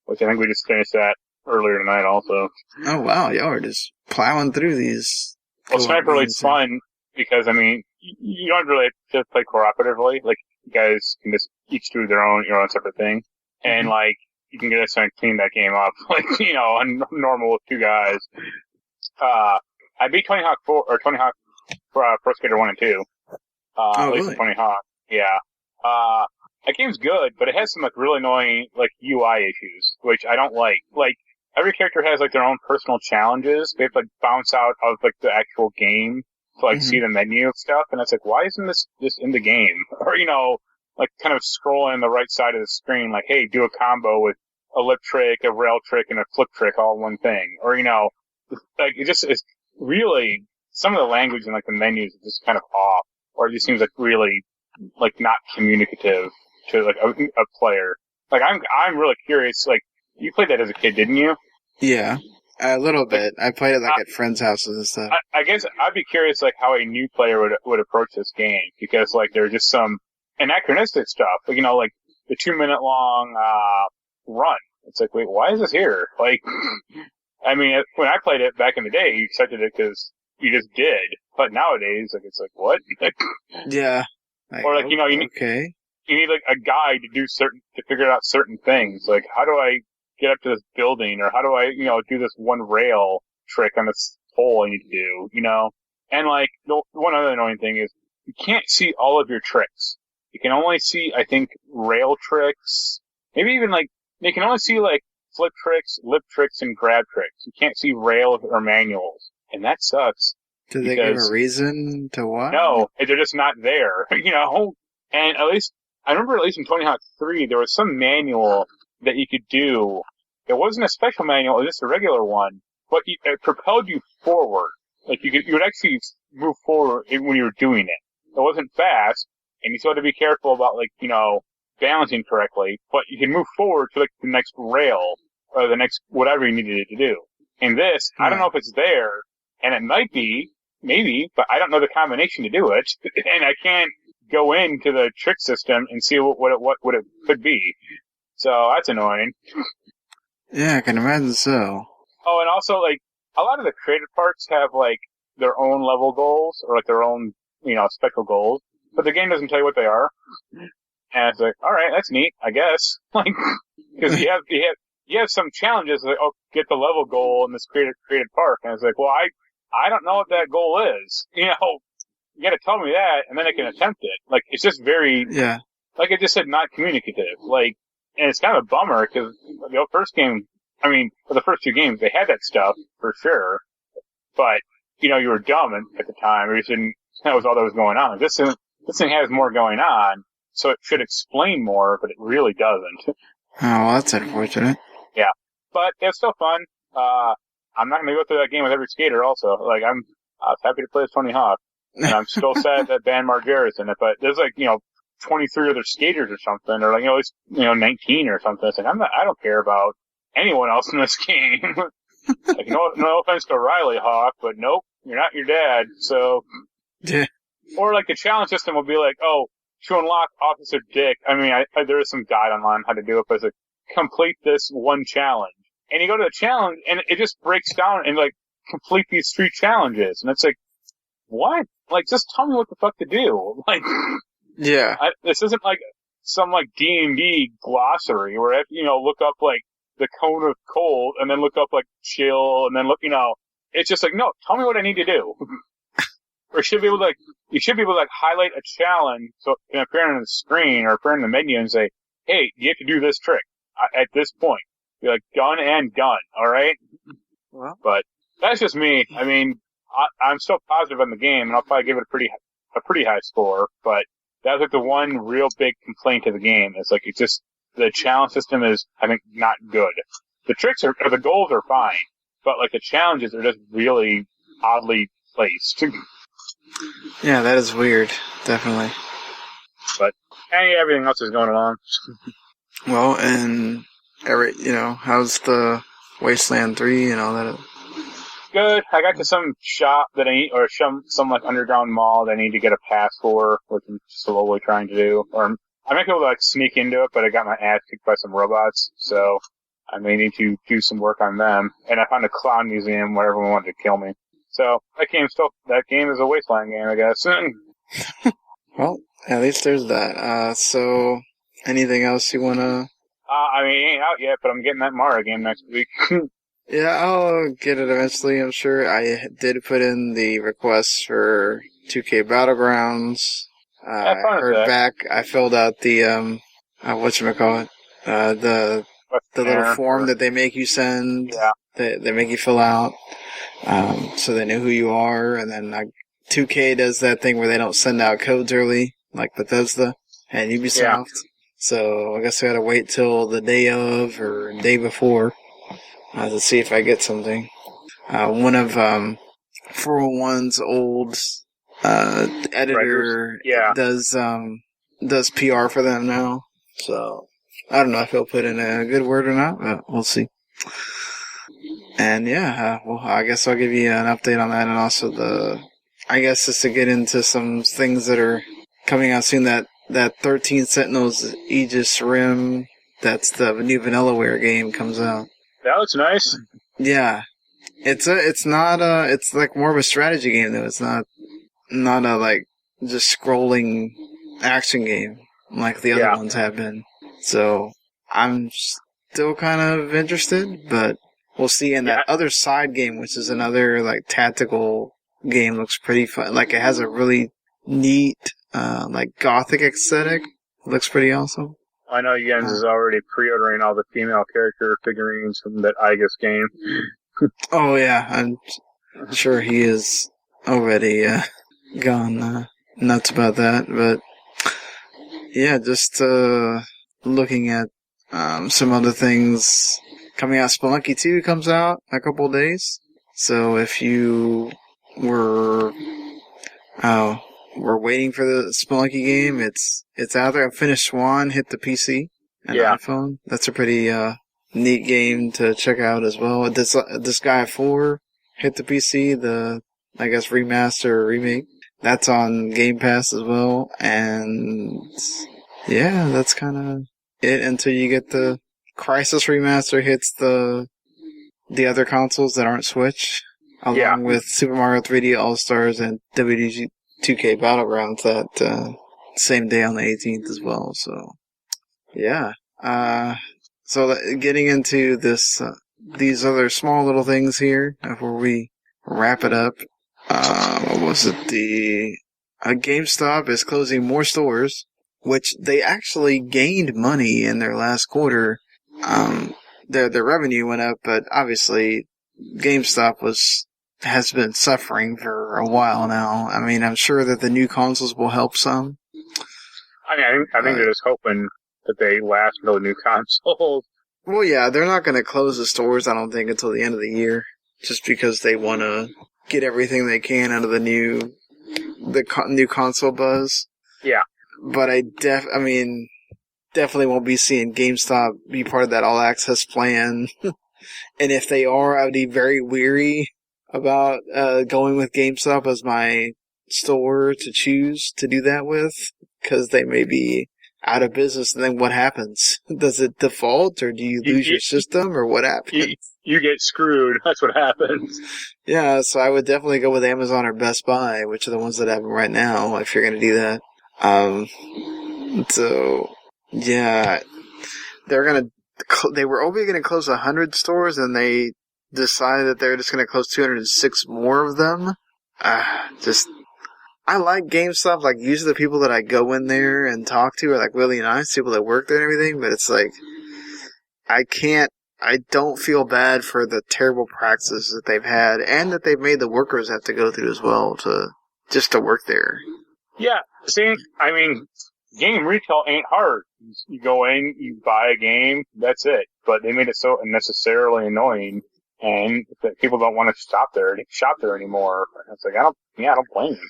which I think we just finished that earlier tonight also. Oh wow, y'all are just plowing through these. Well, Sniper Elite's fun because, I mean, you don't really have to play cooperatively. Like, you guys can just each do your own separate thing. And, like, you can get us and clean that game up, like, normal with two guys. I I beat Tony Hawk 4 or Tony Hawk Pro Skater 1 and 2. At least in Tony Hawk. Yeah. That game's good, but it has some like really annoying like UI issues, which I don't like. Like every character has like their own personal challenges. They have to like bounce out of like the actual game to like see the menu and stuff, and it's like, why isn't this just in the game? Or like kind of scrolling on the right side of the screen, like, hey, do a combo with a lip trick, a rail trick, and a flip trick all in one thing. Or like it just is really some of the language in like the menus is just kind of off, or it just seems like really like not communicative to like a player. Like I'm really curious. Like you played that as a kid, didn't you? Yeah, a little bit. I played it like at friends' houses and stuff. I guess I'd be curious like how a new player would approach this game, because like there's just some anachronistic stuff. Like like the 2-minute long run. It's like, wait, why is this here? Like, I mean, when I played it back in the day, you accepted it because you just did. But nowadays, like it's like what? Yeah. Or like you need like a guide to figure out certain things. Like, how do I get up to this building, or how do I, do this one rail trick on this pole I need to do, And like, the one other annoying thing is you can't see all of your tricks. You can only see, I think, rail tricks. Maybe even like, you can only see like flip tricks, lip tricks, and grab tricks. You can't see rail or manuals. And that sucks. Did they give a reason to why? No, they're just not there, And at least, I remember at least in Tony Hawk 3, there was some manual that you could do. It wasn't a special manual, it was just a regular one, but it propelled you forward. Like you would actually move forward when you were doing it. It wasn't fast, and you still had to be careful about like, balancing correctly, but you can move forward to like the next rail, or the next whatever you needed it to do. In this, I don't know if it's there, and it might be, maybe, but I don't know the combination to do it, and I can't go into the trick system and see what it could be. So that's annoying. Yeah, I can imagine so. Oh, and also like a lot of the creative parts have like their own level goals, or like their own special goals, but the game doesn't tell you what they are. And it's like, all right, that's neat, I guess. Like, because you have some challenges like, oh, get the level goal in this creative park, and it's like, well, I don't know what that goal is. You got to tell me that, and then I can attempt it. Like, it's just very, like I just said, not communicative. Like, and it's kind of a bummer, because the first game, I mean, for the first 2 games, they had that stuff, for sure. But, you were dumb at the time, or you didn't know all that was going on. Like, this thing has more going on, so it should explain more, but it really doesn't. Oh, well, that's unfortunate. Yeah. But it's still fun. I'm not going to go through that game with every skater also. Like, I was happy to play as Tony Hawk. And I'm still sad that banned Marc in it, but there's like, 23 other skaters or something, or like, at least, 19 or something. It's like, I don't care about anyone else in this game. Like, no offense to Riley Hawk, but nope, you're not your dad, so. Yeah. Or like the challenge system will be like, oh, to unlock Officer Dick, I mean, there is some guide online how to do it, but it's like, complete this one challenge. And you go to the challenge, and it just breaks down and like, complete these 3 challenges. And it's like, what? Like, just tell me what the fuck to do. Like, yeah. This isn't like some like D&D glossary where I have to, look up like the cone of cold and then look up like chill and then look, it's just like, no, tell me what I need to do. Or you should be able to highlight a challenge so it can appear on the screen or appear in the menu and say, hey, you have to do this trick at this point. Be like, done and done, alright? Well. But that's just me. I mean, I'm still positive on the game, and I'll probably give it a pretty high score, but that's like the one real big complaint of the game. It's like, it's just, the challenge system is, I think, not good. The tricks or the goals are fine, but like the challenges are just really oddly placed. Yeah, that is weird. Definitely. But, everything else is going along. Well, and how's the Wasteland 3 and all that? Good. I got to some shop that I need, or some like underground mall that I need to get a pass for, which I'm slowly trying to do. Or I might be able to like sneak into it, but I got my ass kicked by some robots, so I may need to do some work on them. And I found a clown museum where everyone wanted to kill me. So that game is a Wasteland game, I guess. Well, at least there's that. So anything else you wanna? I mean, it ain't out yet, but I'm getting that Mario game next week. Yeah, I'll get it eventually, I'm sure. I did put in the request for 2K Battlegrounds. I heard back. I filled out the, whatchamacallit, the little form that they make you send. Yeah. They make you fill out. So they know who you are, and then 2K does that thing where they don't send out codes early, like Bethesda and Ubisoft. Yeah. So I guess I gotta wait till the day of or day before to see if I get something. One of 401's old editor does PR for them now. So I don't know if he'll put in a good word or not, but we'll see. And well, I guess I'll give you an update on that, and also I guess just to get into some things that are coming out soon. That 13 Sentinels Aegis Rim, that's the new Vanillaware game, comes out. That looks nice. Yeah, it's like more of a strategy game though. It's not a like just scrolling action game like the other ones have been. So I'm still kind of interested, but we'll see. And that other side game, which is another like tactical game, looks pretty fun. Like it has a really neat like gothic aesthetic. It looks pretty awesome. I know Jens is already pre-ordering all the female character figurines from that Aegis game. Oh yeah, I'm sure he is already gone nuts about that. But yeah, just looking at some other things coming out. Spelunky 2 comes out in a couple of days. So if you were waiting for the Spelunky game, it's out there. Finished Swan hit the PC and iPhone. That's a pretty neat game to check out as well. Disgaea 4 hit the PC, the I guess remaster or remake. That's on Game Pass as well. And yeah, that's kind of it until you get the Crisis remaster hits the other consoles that aren't Switch, along with Super Mario 3D All-Stars and WDG 2K Battlegrounds that same day on the 18th as well. So yeah, so getting into these other small little things here before we wrap it up. What was it? GameStop is closing more stores, which they actually gained money in their last quarter. Their revenue went up, but obviously GameStop has been suffering for a while now. I mean, I'm sure that the new consoles will help some. I think they're just hoping that they last until the new consoles. Well, yeah, they're not going to close the stores, I don't think, until the end of the year, just because they want to get everything they can out of the new console buzz. Yeah. But I definitely won't be seeing GameStop be part of that all-access plan. And if they are, I would be very weary about going with GameStop as my store to choose to do that with, because they may be out of business, and then what happens? Does it default, or do you lose your system, or what happens? You get screwed. That's what happens. Yeah, so I would definitely go with Amazon or Best Buy, which are the ones that have them right now, if you're going to do that. So, yeah, they were only going to close 100 stores, and they decided that they're just going to close 206 more of them. I like GameStop. Like, usually the people that I go in there and talk to are like really nice people that work there and everything, but it's like, I don't feel bad for the terrible practices that they've had, and that they've made the workers have to go through as well just to work there. Yeah, see, I mean, game retail ain't hard. You go in, you buy a game, that's it. But they made it so unnecessarily annoying, and that people don't want to shop there anymore. It's like, I don't blame them.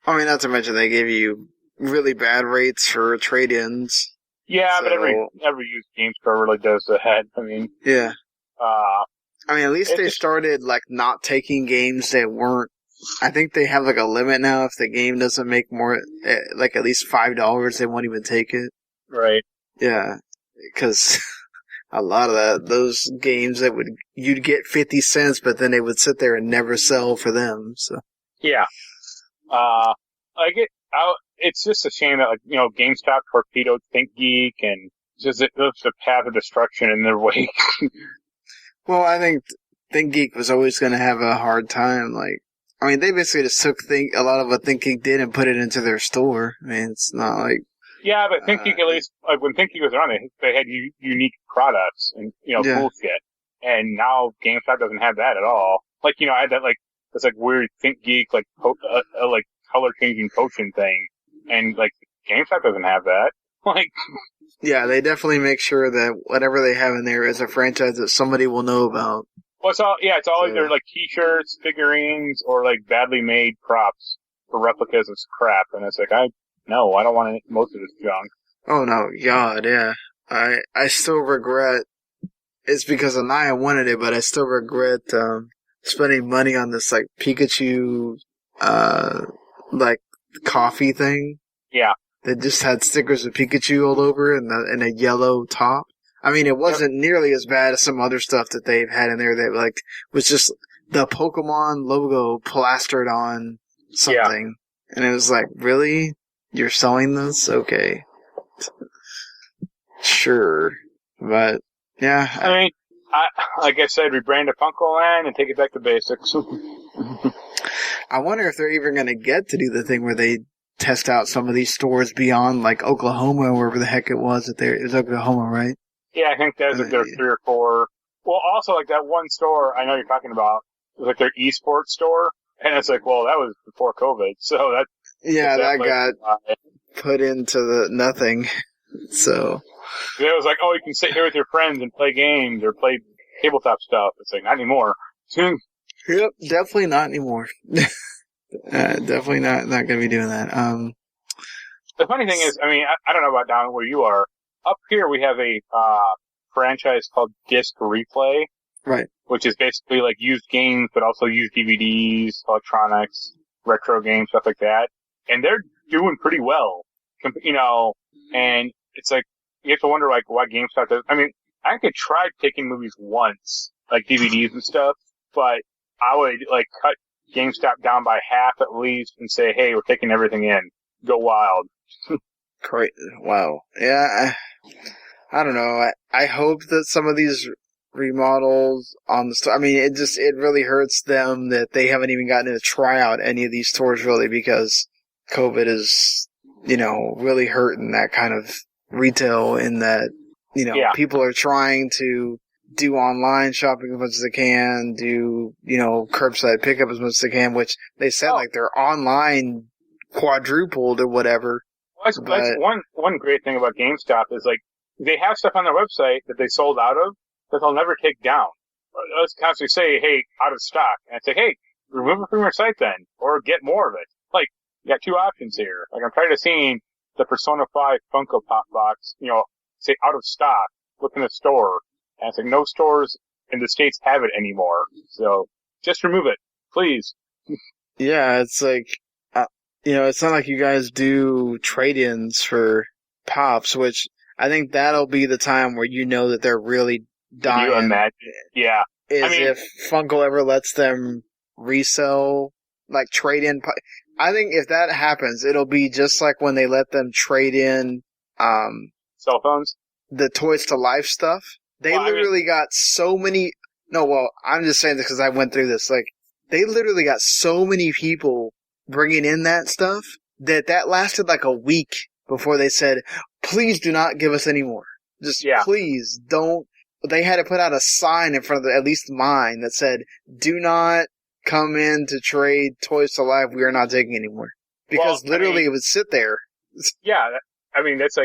I mean, not to mention they give you really bad rates for trade-ins. Yeah, so, but every used game store really does that. I mean, yeah. I mean, at least they started like not taking games that weren't. I think they have like a limit now. If the game doesn't make more, like at least $5, they won't even take it. Right. Yeah, because a lot of those games you'd get 50 cents, but then they would sit there and never sell for them. So. Yeah. It's just a shame that, like, you know, GameStop torpedoed ThinkGeek, and just it left the path of destruction in their wake. Well, I think ThinkGeek was always going to have a hard time. Like, I mean, they basically just took a lot of what ThinkGeek did and put it into their store. I mean, it's not like. Yeah, but ThinkGeek at least, like when ThinkGeek was around, they had unique products and cool shit. And now GameStop doesn't have that at all. Like I had that like this like weird ThinkGeek like like color changing potion thing, and like GameStop doesn't have that. Like. Yeah, they definitely make sure that whatever they have in there is a franchise that somebody will know about. Well, it's all either like T-shirts, figurines, or like badly made props for replicas of crap. And it's like, I don't want most of this junk. Oh no, God, yeah. I still regret. It's because Anaya wanted it, but I still regret spending money on this like Pikachu, like coffee thing. Yeah. That just had stickers of Pikachu all over and a yellow top. I mean, it wasn't nearly as bad as some other stuff that they've had in there that like was just the Pokemon logo plastered on something. Yeah. And it was like, really? You're selling this? Okay. Sure. But, yeah. I mean, like I said, rebrand a Funko Land and take it back to basics. I wonder if they're even going to get to do the thing where they test out some of these stores beyond, like, Oklahoma or wherever the heck it was. It was Oklahoma, right? Yeah, I think there's like their 3 or 4. Well, also, like, that one store I know you're talking about was, like, their esports store. And it's like, well, that was before COVID, so that... Yeah, that got put into the nothing, so... It was like, oh, you can sit here with your friends and play games or play tabletop stuff. It's like, not anymore. Yep, definitely not anymore. Definitely not going to be doing that. The funny thing is, I mean, I don't know about down where you are. Up here, we have a franchise called Disc Replay, right? Which is basically like used games, but also used DVDs, electronics, retro games, stuff like that. And they're doing pretty well, And it's like you have to wonder like why GameStop does. I mean, I could try taking movies once, like DVDs and stuff, but I would like cut GameStop down by half at least and say, hey, we're taking everything in. Go wild. Great. Wow. Yeah, I don't know. I hope that some of these remodels on the store, I mean, it really hurts them that they haven't even gotten to try out any of these stores really because COVID is, really hurting that kind of retail in that, people are trying to do online shopping as much as they can, do, curbside pickup as much as they can, which they said like their online quadrupled or whatever. Well, that's one great thing about GameStop is like they have stuff on their website that they sold out of that they'll never take down. Let's constantly say, hey, out of stock. And I say, hey, remove it from your site then, or get more of it. Like, you got 2 options here. Like, I'm tired of seeing the Persona 5 Funko Pop box, say out of stock, look in the store. And it's like, no stores in the States have it anymore. So, just remove it, please. Yeah, it's like, it's not like you guys do trade-ins for Pops, which I think that'll be the time where that they're really dying. Can you imagine? Yeah. If Funko ever lets them resell, like, trade-in. I think if that happens, it'll be just like when they let them trade in, cell phones? The Toys to Life stuff. They literally got so many, I'm just saying this because I went through this, like, they literally got so many people bringing in that stuff that lasted like a week before they said, please do not give us any more. Just please don't. They had to put out a sign in front of at least mine that said, do not come in to trade Toys to Life. We are not taking any more. Because it would sit there. Yeah. That's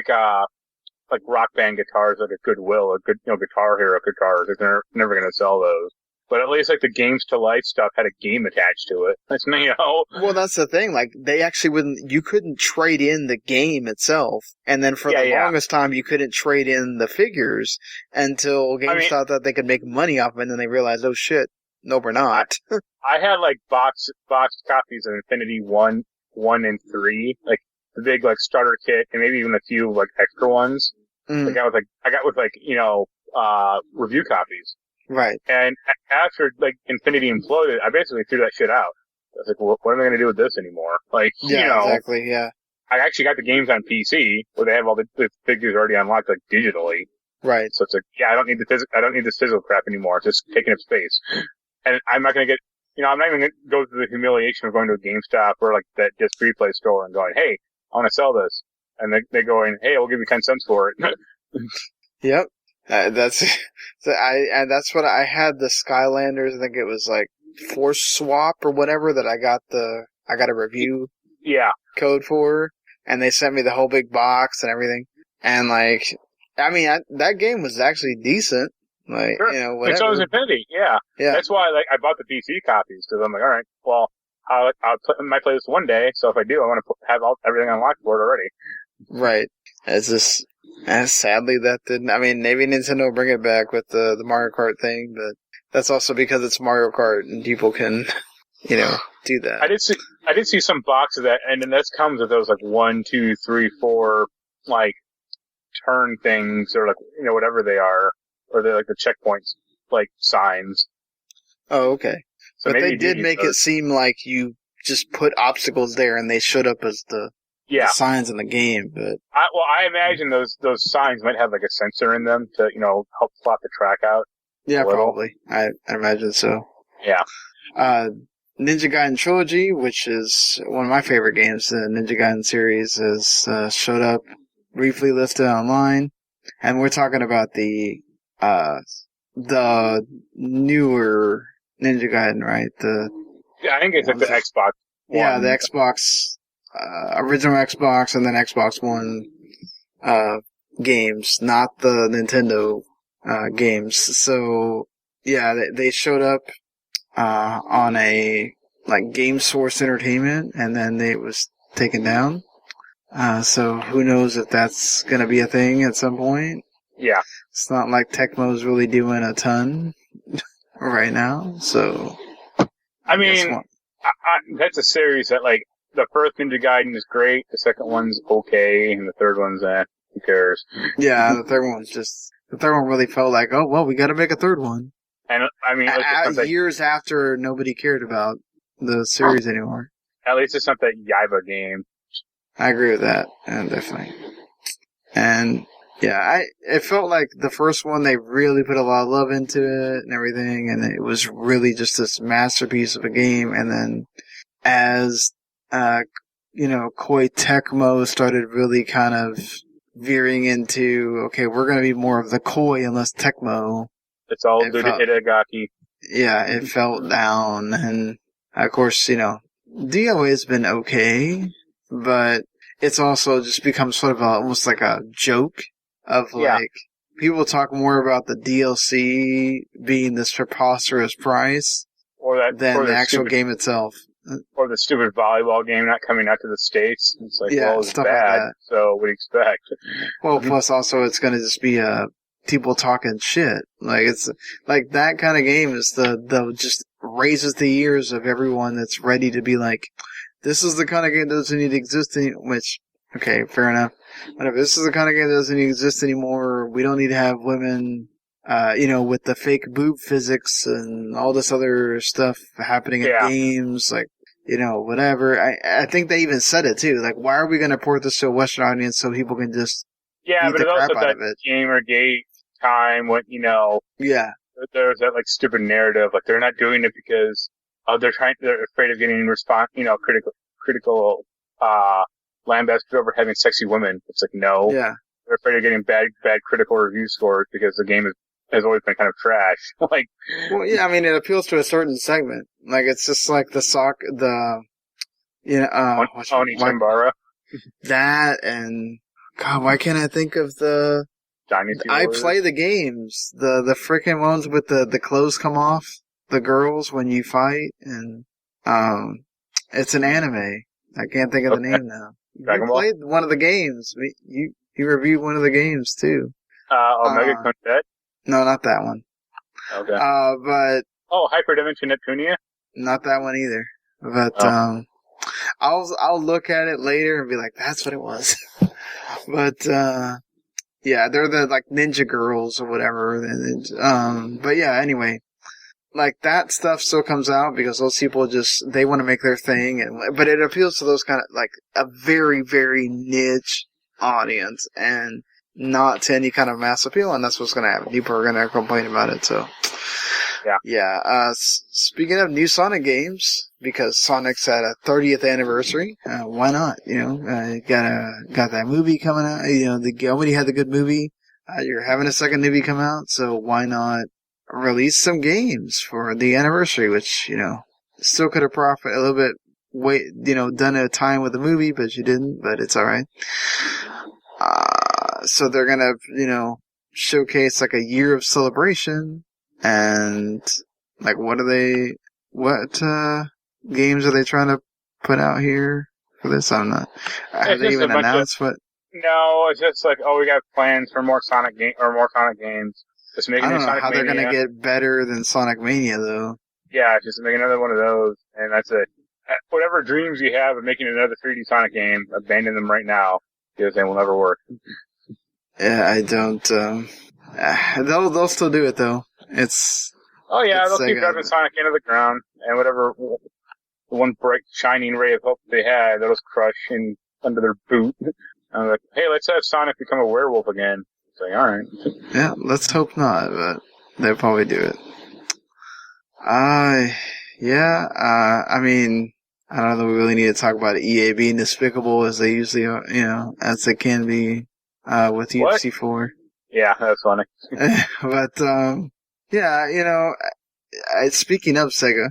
like Rock Band guitars at a Goodwill, a good, Guitar Hero guitars. They're never going to sell those. But at least, like, the Games to Life stuff had a game attached to it. Well, that's the thing. Like, they actually you couldn't trade in the game itself. And then for the longest time, you couldn't trade in the figures until GameStop thought they could make money off of it. And then they realized, oh shit, no, we're not. I had, like, boxed copies of Infinity 1, 1, and 3. Like, the big, like, starter kit, and maybe even a few, like, extra ones. I got with review copies. Right. And after, like, Infinity imploded, I basically threw that shit out. I was like, well, what am I going to do with this anymore? Like, exactly, yeah. I actually got the games on PC, where they have all the figures already unlocked, like, digitally. Right. So it's like, yeah, I don't need this physical crap anymore. It's just taking up space. And I'm not going to get, I'm not even going to go through the humiliation of going to a GameStop or like that disc replay store and going, hey, I want to sell this. And they're going, hey, we'll give you 10 cents for it. Yep. That's what I had the Skylanders. I think it was like Force Swap or whatever that I got a review code for, and they sent me the whole big box and everything. And like, I mean, that game was actually decent. Like, sure. Whatever. And so was Infinity. Yeah. That's why I bought the PC copies, because I'm like, all right, well, I'll might play this one day. So if I do, I want to have everything unlocked for it already. Right. It's just, and sadly that didn't. I mean, maybe Nintendo will bring it back with the Mario Kart thing, but that's also because it's Mario Kart and people can, do that. I did see some box of that, and then this comes with those like 1, 2, 3, 4 like turn things or like whatever they are, or they're like the checkpoints like signs. Oh, okay. So but they did make it seem like you just put obstacles there and they showed up as the signs in the game. But I imagine those signs might have like a sensor in them to help plot the track out. Yeah, probably. I imagine so. Yeah. Ninja Gaiden Trilogy, which is one of my favorite games, the Ninja Gaiden series, has showed up briefly listed online, and we're talking about the newer Ninja Gaiden, right? I think it's like the Xbox One. Yeah, the Xbox, original Xbox, and then Xbox One games, not the Nintendo games. So, yeah, they showed up on a like Game Source Entertainment, and then it was taken down. So who knows if that's gonna be a thing at some point. Yeah. It's not like Tecmo's really doing a ton right now, so. I mean, that's a series that, like, the first Ninja Gaiden is great, the second one's okay, and the third one's, who cares? Yeah, the third one really felt like, oh, well, we gotta make a third one. And, I mean, years after nobody cared about the series anymore. At least it's not that Yaiba game. I agree with that, definitely. And, yeah, it felt like the first one, they really put a lot of love into it and everything, and it was really just this masterpiece of a game. And then, as, Koei Tecmo started really kind of veering into, okay, we're gonna be more of the Koei and less Tecmo. It's all due to Itagaki. Yeah, it fell down, and of course, DOA has been okay, but it's also just become sort of almost like a joke of like, people talk more about the DLC being this preposterous price than the actual game itself. Or the stupid volleyball game not coming out to the States. It's like, well, it's bad, like so what do you expect? Well, plus also it's gonna just be people talking shit. Like, it's like that kind of game is the just raises the ears of everyone that's ready to be like, this is the kind of game that doesn't need to exist which, okay, fair enough. Whatever, this is the kind of game that doesn't need to exist anymore. We don't need to have women, with the fake boob physics and all this other stuff happening in games, like, whatever. I think they even said it too. Like, why are we going to port this to a Western audience so people can just beat but the it crap also out of it? Gamergate time when, there's that like stupid narrative, like they're not doing it because they're afraid of getting critical lambasted over having sexy women. It's like, no. Yeah. They're afraid of getting bad critical review scores because the game has always been kind of trash. Like, well, yeah, I mean, it appeals to a certain segment. Like, it's just like Onichambara. That, and God, why can't I think of the Dynasty I Warriors? play the games, the freaking ones with the clothes come off the girls when you fight, and it's an anime. I can't think of the name now. You played one of the games. You reviewed one of the games too. Omega Contet? No, not that one. Okay. But Hyperdimension Neptunia? Not that one either. But I'll look at it later and be like, that's what it was. But yeah, they're the like ninja girls or whatever. But yeah, anyway, like that stuff still comes out because those people they want to make their thing, but it appeals to those kind of like a very, very niche audience. And not to any kind of mass appeal, and that's what's going to happen. People are going to complain about it, so. Yeah. Speaking of new Sonic games, because Sonic's at a 30th anniversary, why not? Got that movie coming out. The already had the good movie. You're having a second movie come out, so why not release some games for the anniversary? Which still could have profited a little bit. Done a time with the movie, but you didn't. But it's all right. So they're gonna showcase like a year of celebration. And, like, what games are they trying to put out here for this? I don't know. Have they even announced what? No, it's just like, we got plans for more Sonic games. Just make a new Sonic Mania. I don't know how they're gonna get better than Sonic Mania, though. Yeah, just make another one of those, and that's it. Whatever dreams you have of making another 3D Sonic game, abandon them right now, because they will never work. Yeah, I don't, they'll still do it, though. They'll keep driving Sonic into the ground, and whatever one bright shining ray of hope they had, they'll just crush under their boot. And I'm like, hey, let's have Sonic become a werewolf again. It's like, alright. Yeah, let's hope not, but they'll probably do it. I mean, I don't know that we really need to talk about EA being despicable as they usually are, as they can be, with UFC 4. Yeah, that's funny. But, speaking of Sega,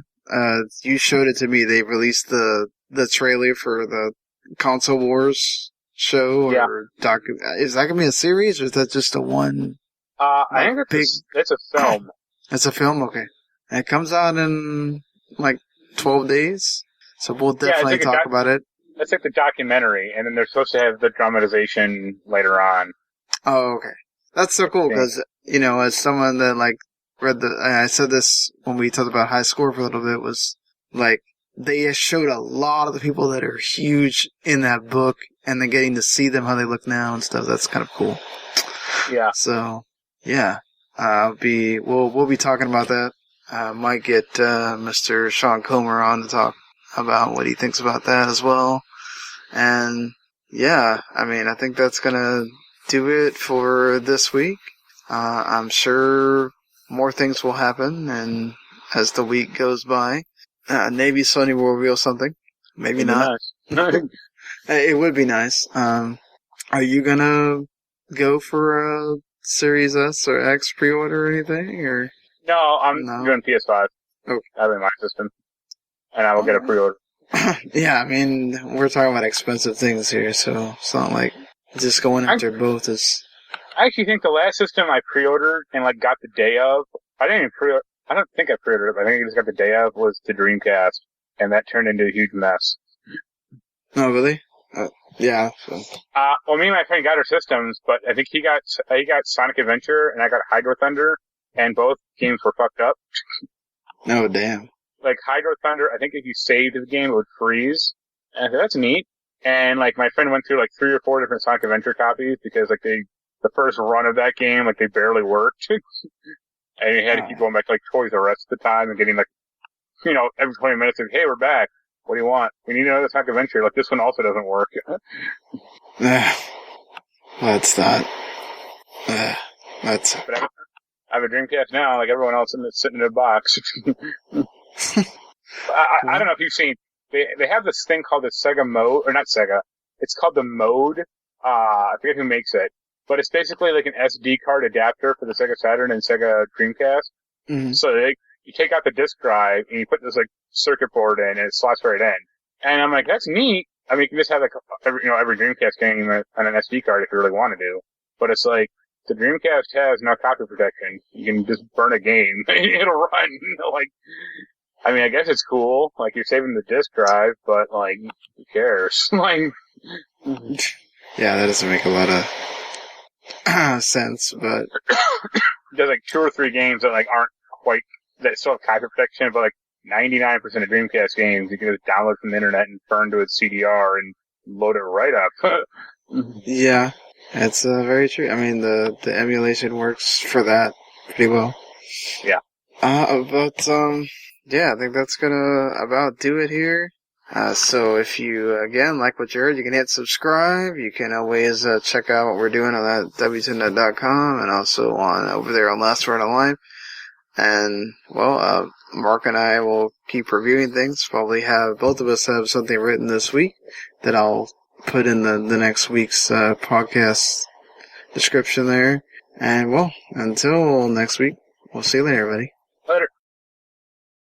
you showed it to me. They released the trailer for the Console Wars show, or is that gonna be a series, or is that just a one? I think it's a film. It's a film, okay. And it comes out in like 12 days, so we'll definitely talk about it. It's like the documentary, and then they're supposed to have the dramatization later on. Oh, okay. That's so cool, because, as someone that, like, I said this when we talked about High Score for a little bit, was, like, they showed a lot of the people that are huge in that book, and then getting to see them, how they look now and stuff, that's kind of cool. Yeah. So, yeah. We'll be talking about that. Might get, Mr. Sean Comer on to talk about what he thinks about that as well. And, yeah, I mean, I think that's gonna do it for this week. I'm sure more things will happen, and as the week goes by, maybe Sony will reveal something. Maybe not. Nice. It would be nice. Are you gonna go for a Series S or X pre-order or anything? Or no, I'm doing PS5. Okay. I have it in my system, and I will get a pre-order. Yeah, I mean, we're talking about expensive things here, so it's not like just going after both is. I actually think the last system I pre-ordered and got the day of. I don't think I pre-ordered it, but I think I just got the day of was the Dreamcast, and that turned into a huge mess. Oh, really? Yeah. So. Well, me and my friend got our systems, but I think he got Sonic Adventure, and I got Hydro Thunder, and both games were fucked up. Oh, damn. Like Hydro Thunder, I think if you saved the game, it would freeze. And I thought, that's neat. And my friend went through 3 or 4 different Sonic Adventure copies because the first run of that game, they barely worked. And he had to keep going back to Toys R Us at the time and getting every 20 minutes of, hey, we're back. What do you want? We need another Sonic Adventure. This one also doesn't work. That's not. That's. But I have a Dreamcast now, like everyone else, and it's sitting in a box. I don't know if you've seen. They have this thing called the Sega Mode, or not Sega. It's called the Mode. I forget who makes it, but it's basically like an SD card adapter for the Sega Saturn and Sega Dreamcast. Mm-hmm. So you take out the disk drive and you put this circuit board in, and it slots right in. And I'm like, that's neat. I mean, you can just have every Dreamcast game on an SD card if you really want to do. But it's the Dreamcast has no copy protection. You can just burn a game and it'll run. I mean, I guess it's cool. You're saving the disk drive, but who cares? Yeah, that doesn't make a lot of sense, but there's 2 or 3 games that aren't quite, that still have copy protection, but 99% of Dreamcast games you can just download from the internet and burn to its CDR and load it right up. Yeah, that's very true. I mean, the emulation works for that pretty well. Yeah. Yeah, I think that's gonna about do it here. So if you, again, like what you heard, you can hit subscribe. You can always check out what we're doing on that w2net.com and also on over there on Last Word Online. And, well, Mark and I will keep reviewing things. Probably have, both of us have something written this week that I'll put in the next week's podcast description there. And, well, until next week, we'll see you later, everybody.